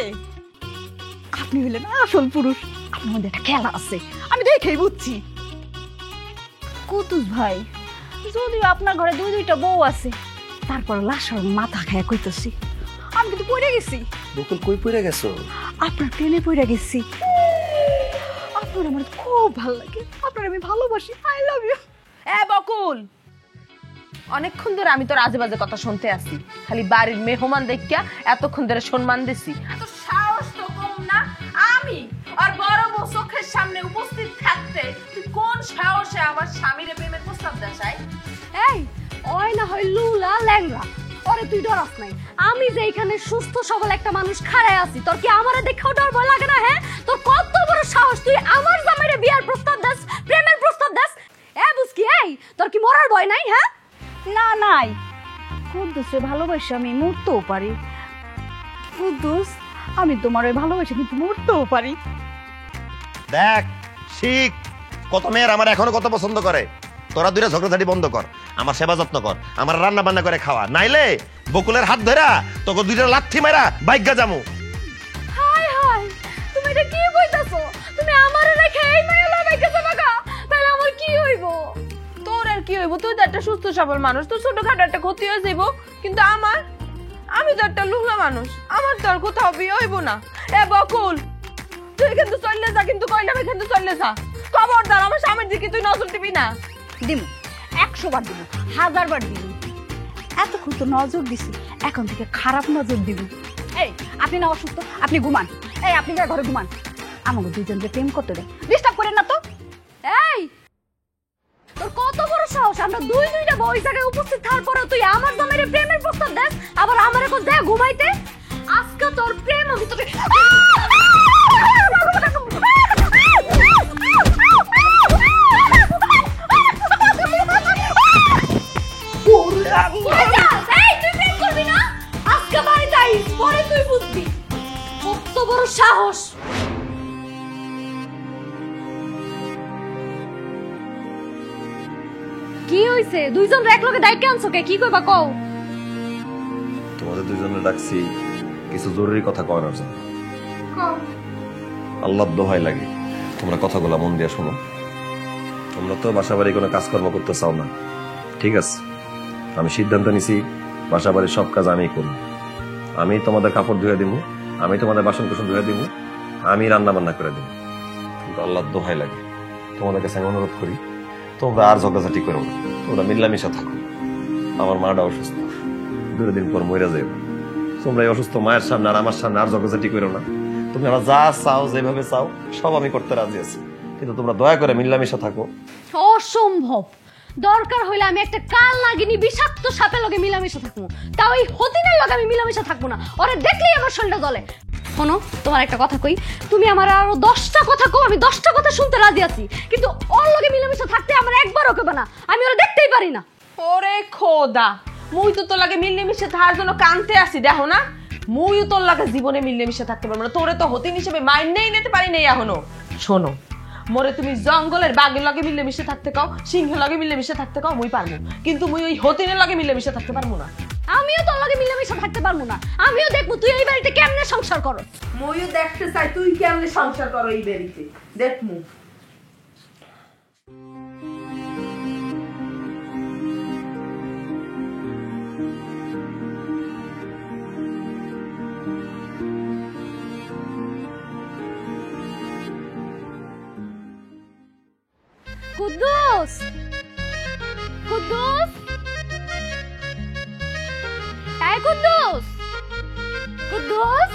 আপনি হলেন আসল পুরুষ, আপনার মধ্যে একটা খেলা আছে, আমি দেখেই বুঝছি। কুতুস ভাই, যদিও আপনার ঘরে 2-2টা বউ আছে, তারপর লাশার মাথা খায় কইতেছি আমি কিন্তু পড়ে গেছি। বকুল কই পড়ে গেছো? আপনার প্রেমে পড়ে গেছি। আপনার আমার খুব ভালো লাগে, আপনার আমি ভালোবাসি, আই লাভ ইউ। এ বকুল, অনেকক্ষণ ধরে আমি তোর আজে বাজে কথা শুনতে আসি, খালি বাড়ির মেহমান দেখিয়া এতক্ষণ ধরে সম্মান দিছি। তো সাহস তো কম না, আমি আর বড় বউ চোখের সামনে উপস্থিত থাকতে তুই কোন সাহসে আমার স্বামীর প্রেমের প্রস্তাব দেস? এই ওই না হয় লুলা ল্যাংড়া, ওরে তুই ডরাস নাই। আমি যে এখানে সুস্থ সবল একটা মানুষ খাড়ায় আছি, তোর কি আমারে দেখেও ডর ভয় লাগে না? হ্যাঁ, তোর কত বড় সাহস, তুই আমার জামাইরে বিয়ার প্রস্তাব দাস, প্রেমের প্রস্তাব দাস। এ বুঝকি, এই তোর কি মরার ভয় নাই? হ্যাঁ না নাই, কুদ্দুসে ভালোবাসে আমি মরতেও পারি। কুদ্দুস, আমি তোমার ওই ভালোবাসে কিন্তু মরতেও পারি। দেখ শিখ, কত মেয়ের আমার এখনো কত পছন্দ করে। তোরা 2টা ঝগড়াঝাটি বন্ধ কর, আমার সেবা যত্ন কর, আমার রান্না বান্না করে খাওয়া, নাইলে বকুলের হাত ধরা তোকে 2টা লাথি মারা বাইগা জামু। হাই হাই, তুমি এটা কি কইতাছো? তুমি আমারে রেখে এই মেয়েলা বাইকে যাবা? তাহলে আমার কি হইব? তোর আর কি হইব? তুই তো একটা সুস্থ সবল মানুষ, তোর ছোটখাটো একটা ক্ষতি হয়ে যাইব, কিন্তু আমি তো একটা লুলা মানুষ, আমার তো আর কোথাও বিয়ে হইব না। এ বকুল, তুই কিন্তু চললে যা, কিন্তু কইলাম কিন্তু চললে যা, খবরদার আমার স্বামীর দিকে তুই নজর দিবি না। দিম, 100 বার দিব, 1000 বার দিব। এতক্ষণ তো নজর দিছি, এখন থেকে খারাপ নজর দিব। এই আপনি না অসুস্থ, আপনি ঘুমান। এই আপনি যা ঘরে ঘুমান, আমাকে দুইজনকে প্রেম করতে দেন, ডিস্টার্ব করেন না তো। এই তোর কত বড় সাহস, আমরা 2-2টা বউ জায়গায় উপস্থিত থাকার পরে তুই আমার জামাইরে প্রেমের প্রস্তাব দেস, আবার আমারে কো যা ঘুমাইতে। আজকে তোর প্রেম আমি তোকে সাহস। কি হইছে? দুইজন একলগে ডাইকে আনছো কে? কি কইবা কও? তোমাদের দুইজনে ডাকছি কিছু জরুরি কথা করার জন্য। আল্লাহর দোহাই লাগে, তোমরা কথাগুলো মন দিয়ে শোনো। তোমরা তো বাসা বাড়ি কোনো কাজকর্ম করতে চাও না, ঠিক আছে? আমি সিদ্ধান্ত নিছি বাসা বাড়ির সব কাজ আমিই করব। আমি তোমাদের কাপড় ধুয়ে দিব, আমি তোমাদের বাসন কুসন ধুয়ে দিব, আমি রান্না বান্না করে দিব। কিন্তু আল্লাহর দোহাই লাগে, তোমাদের কাছে আমি অনুরোধ করি তোমরা আর ঝগড়াঝাটি করো না, তোমরা মিল্লামিশা থাকো। আমার মাটা অসুস্থ, 2 দিন পর মরে যাবে। তোমরা এই অসুস্থ মায়ের সামনে আর আমার সামনে আর ঝগড়াঝাটি করো না। তুমি আমার যা চাও, যেভাবে চাও সব আমি করতে রাজি আছি, কিন্তু তোমরা দয়া করে মিল্লামিশা থাকো। অসম্ভব, দরকার হইলে আমি একটা কাল নাগিনী বিষাক্ত সাপের লগে মিলামিশা থাকবো, তাও এই হতিনের লগে আমি মিলামিশা থাকবো না। ওরে দেখলেই আমার শরীরটা জ্বলে। শোনো, তোমার একটা কথা কই, তুমি আমার আরো 10টা কথা কও, আমি 10টা কথা শুনতে রাজি আছি, কিন্তু ওর লগে মিলামিশা থাকতে আমার একবারও কেবে না, আমি ওরা দেখতেই পারি না। ওরে খোদা, মুই তো তোর লাগে মিললে মিশে থাকার জন্য কানতে আসি, দেখো না মুইও তোর লাগে জীবনে মিললে মিশে থাকতে পারবো না, তোরে তো হতিন হিসেবে মাইনেই নিতে পারি নাই এখনো। শোনো, মোরে তুমি জঙ্গলের বাঘের লগে মিললে মিশে থাকতে কাও, সিংহের লগে মিললে মিশে থাকতে কাও, মুই পারবো, কিন্তু মুই ওই হতিনের লগে মিললে মিশে থাকতে পারবো না। আমিও তোর লগে মিলামিশা থাকতে পারবো না, আমিও দেখবো তুই এই বাড়িতে কেমনে সংসার করো। মুইও দেখতে চাই তুই কেমনে সংসার করো এই বাড়িতে, দেখমু। কুদ্দুস, কুদ্দুস, এই কুদ্দুস, কুদ্দুস,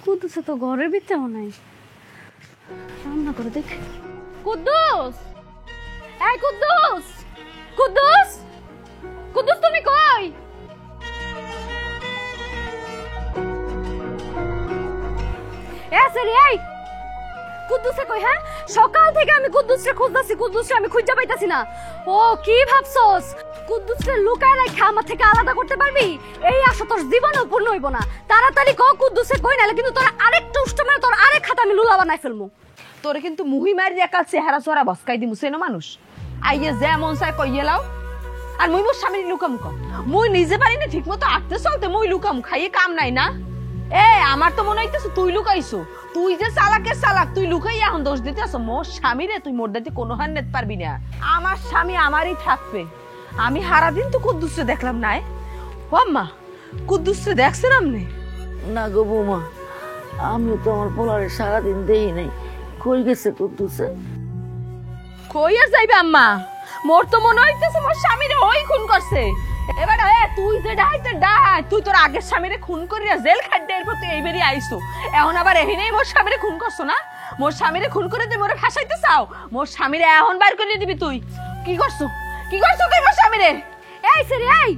কুদ্দুসে তো ঘরের ভিতরেও নাই, রান্না করে দেখ। কুদ্দুস, এই কুদ্দুস, কুদ্দুস, কুদ্দুস তুমি কই? এই কুদ্দুসে কই? হ্যাঁ, সকাল থেকে আমি কুদ্দুসরে খুঁজতাছি, কুদ্দুসরে আমি খুঁজে পাইতাছি না। ও কি ভাবছস কুদ্দুসরে লুকায় রাখা আমার থেকে আলাদা করতে পারবি? এই আশা তোর জীবনও পূর্ণ হইব না। তাড়াতাড়ি ক কুদ্দুসে কই, নালে কিন্তু তোর আরেকটা উষ্ট মেরে তোর আরেক খাতা আমি লুলা বানাই ফেলমু। তোরে কিন্তু মুহি মারি একাল চেহারা চোরা বসকাই দিমু, সেনো মানুষ আইয়ে যেমন চাই কইয়ে লাও। আর মুই মোর স্বামীর লুকামু কর, মুই নিজে পারি না ঠিক মতো আটতে চলতে, মুই লুকামু, খাইয়ে কাম নাই না। এ আমার তো মনে হইতেছে তুই লুকাইছো, তুই যে চালাকের চালাক, তুই লুকাই এখন দোষ দিতে আসো মোর স্বামীরে। তুই মোর দাইতে কোনো হার নিতে পারবি না, আমার স্বামী আমারই থাকবে। আমি সারাদিন তো কুদ্দুসরে দেখলাম না। ও আম্মা, কুদ্দুসরে দেখছেন আপনি? না গো বৌমা, আমিও তো আমার পোলারে সারাদিন দেই নাই, কই গেছে কুদ্দুসে? কই আর যাইবে আম্মা, মোর তো মনে হইতেছে মোর স্বামীরে ওই খুন করছে। এবার তুই যে ডাইতে ডাই, তুই তোর আগের স্বামীরে খুন করিয়া জেল খাটতে এরপর তুই এইবারই আইসু, এখন আবার এহিনেই মোর স্বামীরে খুন করছো না? মোর স্বামীরে খুন করে তুই মোরে ফাঁসাইতে চাও? মোর স্বামীরে এখন বাইর করে দিবি তুই? কি করছো, কি করছো তুই মোর স্বামীরে? এই সেরি, এই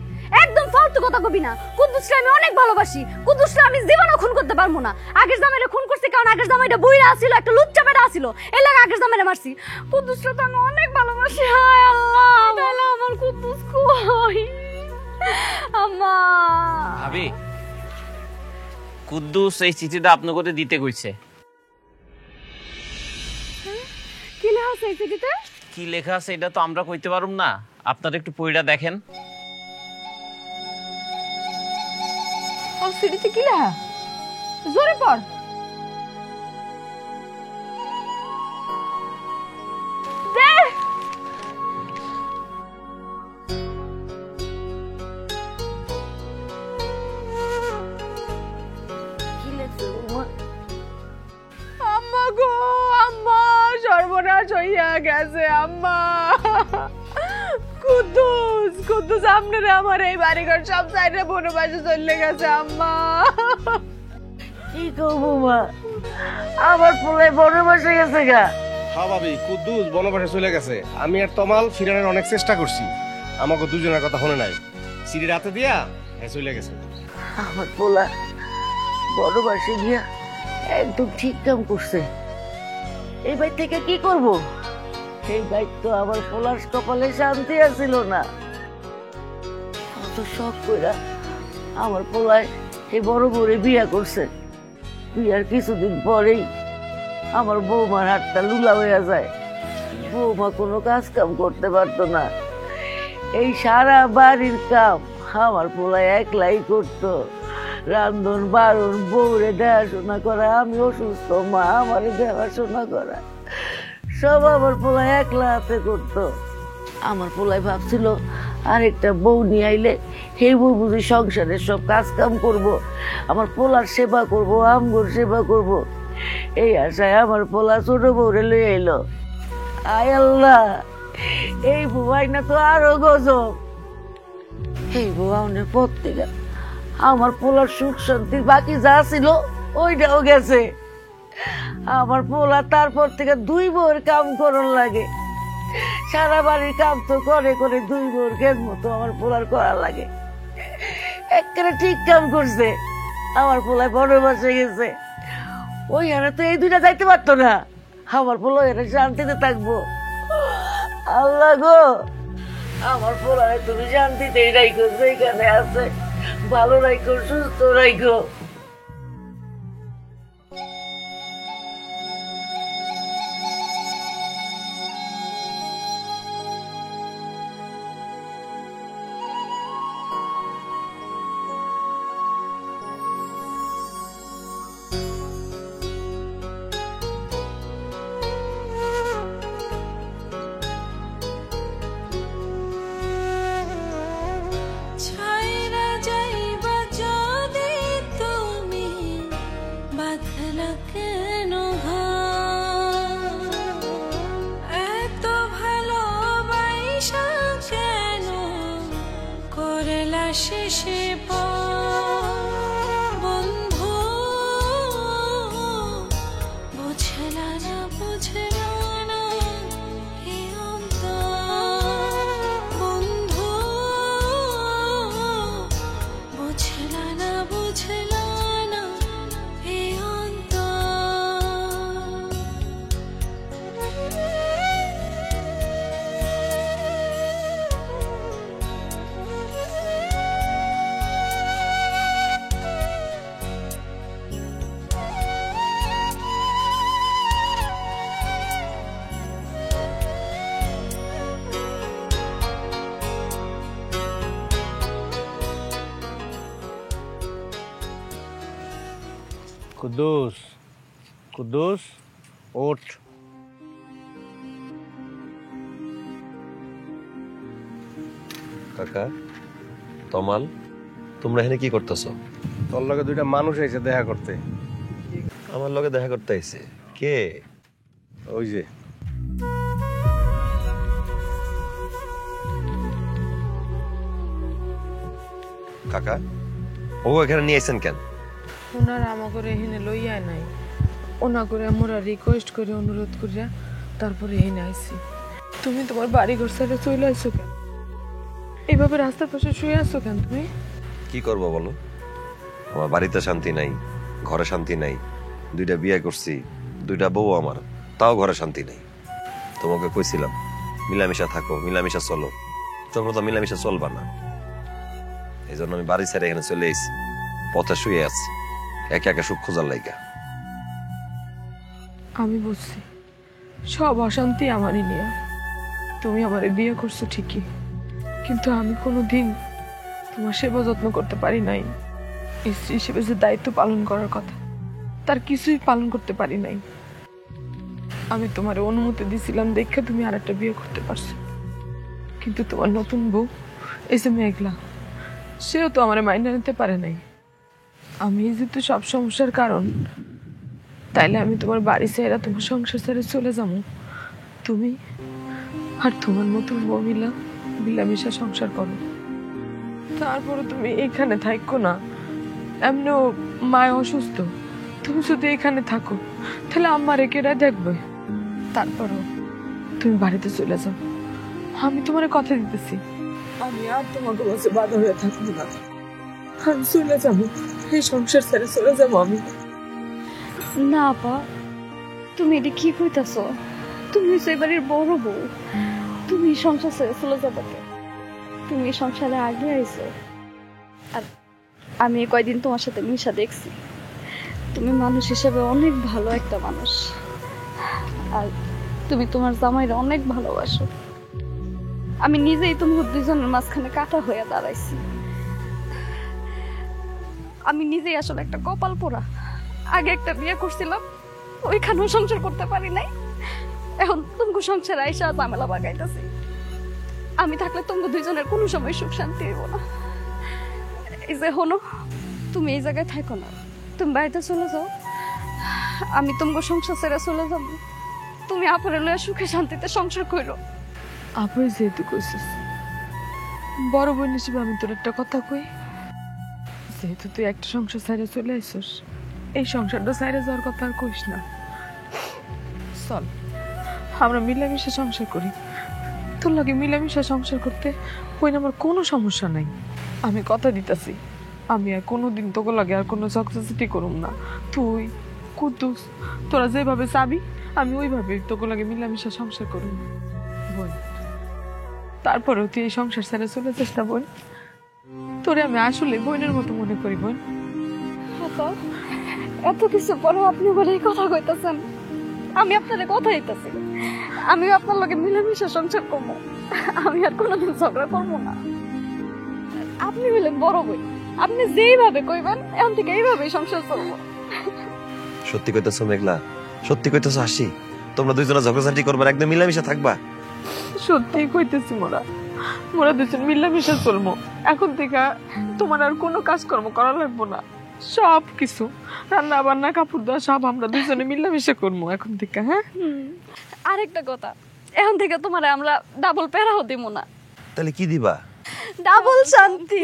একদম ফালতু কথা কবি না। কুদ্দুসরে আমি অনেক ভালোবাসি, কুদ্দুসরে আমি জীবনও খুন করতে পারবো না। আগের জামাইরে খুন করছি কারণ আগের জামাইটা বুইরা ছিল, একটা লুচ্চা বেটা ছিল, এর লাগে আগের জামাইরে মারছি। কুদ্দুসরে তো আমি অনেক ভালোবাসি। হায় আল্লাহ, তাহলে আমার কুদ্দুস কই? আম্মা, ভাবি, কুদ্দুস এই চিঠিটা আপনাকে দিতে কইছে। কি লেখা আছে এই চিঠিতে? কি লেখা আছে এটা তো আমরা কইতে পারুম না, আপনারা একটু পড়িটা দেখেন। ও চিঠিতে কি লেখা? জোরে পড়। আম্মা গো, আম্মা সর্বনাশ হইয়া গেছে আম্মা। কুদ্দুস, কুদ্দুস আপনারা আমার এই বাড়িঘর সব সাইডে বনবাসে চলে গেছে আম্মা। কি করবো মা, আমার পোলায় বড় বসে গেছে গা। হ্যাঁ ভাবি, কুদ্দুস বনবাসে চলে গেছে। আমি আর তমাল ফিরানোর অনেক চেষ্টা করছি, আমাকে দুজনের কথা শুনে নাই, সিঁড়ি রাতে দিয়া হ্যাঁ চলে গেছে। আমার পোলা বড় বসে গিয়া একদম ঠিক কাম করছে। এই বাড়ি থেকে কি করব? এই বাড়ি তো আমার পোলার কপালে শান্তি আসছিল না। অত শখ কইরা আমার পোলায় এই বড় বউরে বিয়া করছে। বিয়ার কিছুদিন পরেই আমার বৌমার হাতটা লুলা হয়ে যায়। বৌমা কোনো কাজ কাম করতে পারতো না, এই সারা বাড়ির কাম আমার পোলায় একলাই করতো। রান্ধন বারণ, বউরে দেখাশোনা করা, আমি অসুস্থ মা, আমারে দেখাশোনা করা সব আমার পোলায় একলা হাতে করতো। আমার পোলায় ভাবছিল আরেকটা বউ নিয়ে আইলে সেই বউ বুঝি সংসারের সব কাজ কাম করবো, আমার পোলার সেবা করব, আমগোর সেবা করব। এই আশায় আমার পোলা ছোট বউরে লয়ে এলো। আয় আল্লাহ, এই বউ আইনা তো আরো গজব। এই বউ আউনের পর থেকে আমার পোলার সুখ শান্তি বাকি যা ছিল ওইটাও গেছে। আমার পোলা তারপর থেকে 2 বউয়ের কাম করন লাগে। সারা বাড়ির কাম তো করে করে 2 বউয়ের খেত মতো আমার পোলার করা লাগে। একেবারে ঠিক কাম করছে। আমার পোলায় বড় বসে গেছে, ওই হারে তো এই 2টা যাইতে পারতো না। আমার পোলা এরা শান্তিতে থাকবো। আল্লাহ গো, আমার পোলারে তুমি শান্তিতেই রাখো, যেখানে আছে ভালো রাখো, সুস্থ রাখো। ছাইরা যাইবা যদি তুমি, বাঁধলা কেন হাত? এত ভালোবাসা কেন করেলা শেষে বন্ধু? বুঝলা না বুঝলা না এ অন্তর বন্ধু, বুঝলা না বুঝলা না এ অন্তর। কুদ্দুস, কুদ্দুস, ওঠ। কাকা, তমাল, তোমরা এখানে কি করতেছো? তোর লগে 2টা মানুষ এসে দেখা করতে। আমার লগে দেখা করতে আইছে কে? ওই যে কাকা, ও এখানে নিয়ে আইছেন কেন? ওনারা আমাকে এখানে লইয়া নাই, ওনা করে আমরা রিকোয়েস্ট করে অনুরোধ করিয়া তারপরে এখানে আইছি। তুমি তোমার বাড়ি ঘর সাইডে চলে আইছো কেন? এইভাবে রাস্তার পাশে শুয়ে আছো কেন তুমি? কি করব বলো? আমার বাড়িতে শান্তি নাই, ঘরে শান্তি নাই, 2টা বিয়ে করছি, 2টা বউ আমার, তাও ঘরে শান্তি নাই। তোমাকে কইছিলাম মিলামিশা থাকো, মিলামিশা চলো, তোমরা তো মিলামিশা চলবা না। এই জন্য আমি বাড়ি ছেড়ে এখানে চলে এসেছি, পথে শুয়ে আছি একে একে সুখ খোঁজার লাইগা। আমি বুঝছি সব অশান্তি আমারই নিয়ে। তুমি আমারে বিয়ে করছো ঠিকই, কিন্তু আমি কোনোদিন তোমার সেবা যত্ন করতে পারি নাই। স্ত্রী হিসেবে যে দায়িত্ব পালন করার কথা, তার কিছুই পালন করতে পারি নাই। আমি তোমার অনুমতি দিছিলাম দেখে তুমি আরেকটা বিয়ে করতে পারছো, কিন্তু তোমার নতুন বউ এই যে মেঘলা, সেও তো আমার মাইন্ড নিতে পারে নাই। আমি যেহেতু সব সমস্যার কারণ, তাইলে আমি তোমার বাড়ি ছেড়ে তোমার সংসার ছেড়ে চলে যাবো। তুমি আর তোমার নতুন বউ মিলামিশা সংসার করো। তারপরে তুমি এখানে থাকো না, এমনিও মায় অসুস্থ, তুমি যদি এখানে থাকো তাহলে আমার একেরা দেখবে। তারপরও তুমি বাড়িতে চলে যাও, আমি তোমার কথা দিতেছি। আমি আর তোমাকে বসে বাধা হয়ে থাকবো না, আমি চলে যাবো, এই সংসার ছেড়ে চলে যাবো আমি। না আপা, তুমি এটা কি কইতাছো? তুমি তো এবারের বড় বউ, তুমি সংসার ছেড়ে চলে যাবে কে? তুমি সংসারে আগে আইছো। আর আমি কয়দিন তোমার সাথে মিশা দেখছি, তুমি মানুষ হিসেবে অনেক ভালো একটা মানুষ, আর তুমি তোমার জামাইরা অনেক ভালোবাসো। আমি নিজেই তোমার 2জনের মাঝখানে কাটা হয়ে দাঁড়াইছি। আমি নিজেই আসলে একটা কপাল পোড়া। আগে একটা বিয়ে করছিলাম, ওইখানেও সংসার করতে পারি নাই, এখন তোমাকে সংসার আইসা ঝামেলা বাগাইতেছি। আমি থাকলে তোমাকে 2জনের কোনো সময় সুখ শান্তি হইব না। এই যে হনো, তুমি এই জায়গায় থাকো না, তুমি বাড়িতে চলে যাও, আমি তোমাকে সংসার ছেড়ে চলে যাবো। তুমি আপরে লইয়া সুখে শান্তিতে সংসার করো। আপনি যেহেতু কইছিস, বড় বোন হিসেবে আমি তোর একটা কথা কই। যেহেতু তুই একটা সংসার ছেড়ে চলে আসিস, এই সংসারটা ছেড়ে যাওয়ার কথা আর কইস না। চল আমরা মিলামিশা সংসার করি। তোর লাগে মিলামিশা সংসার করতে বোন আমার কোনো সমস্যা নাই। আমি কথা দিতেছি আমি আর কোনোদিন তোকে লাগে আর কোনো ঝগড়াঝাটি করুম না। তুই কুদ্দুস তোরা যেভাবে চাবি আমি ওইভাবে তোকে লাগে মিলামিশা সংসার করুম বোন। তারপরেও তুই এই সংসার ছেড়ে চলে যাস না বোন। তোরে আমি আসলে বোনের মতো মনে করি বোন। আপা, এত কিছু পরেও আপনি বলে এই কথা কইতাছেন। আমি আপনার কথা দিতেছি, আমি আপনার লগে মিলামিশা সংসার করবো। আমি আর কোনোদিন ঝগড়া করবো না। আপনি হলেন বড় বই, আপনি যেইভাবে কইবেন এখন থেকে এইভাবেই সংসার করবো। সত্যি কইতেছো মেঘলা? সত্যি কইতেছো হাসি? তোমরা দুইজনে ঝগড়াঝাটি করবার একদম মিলামিশা থাকবা? সত্যি কইতেছি মোরা মোরা দুজন মিলামিশা চলবো। এখন থেকে তোমার আর কোনো কাজকর্ম করা লাগবো না। সব কিছু রান্না বান্না কাপড় দেওয়া সব আমরা দুজনে মিলামিশা করবো এখন থেকে। হ্যাঁ, আরেকটা কথা, এখন থেকে তোমার আমরা ডাবল পেরাও দিব না, তাহলে কি দিবা? ডাবল শান্তি।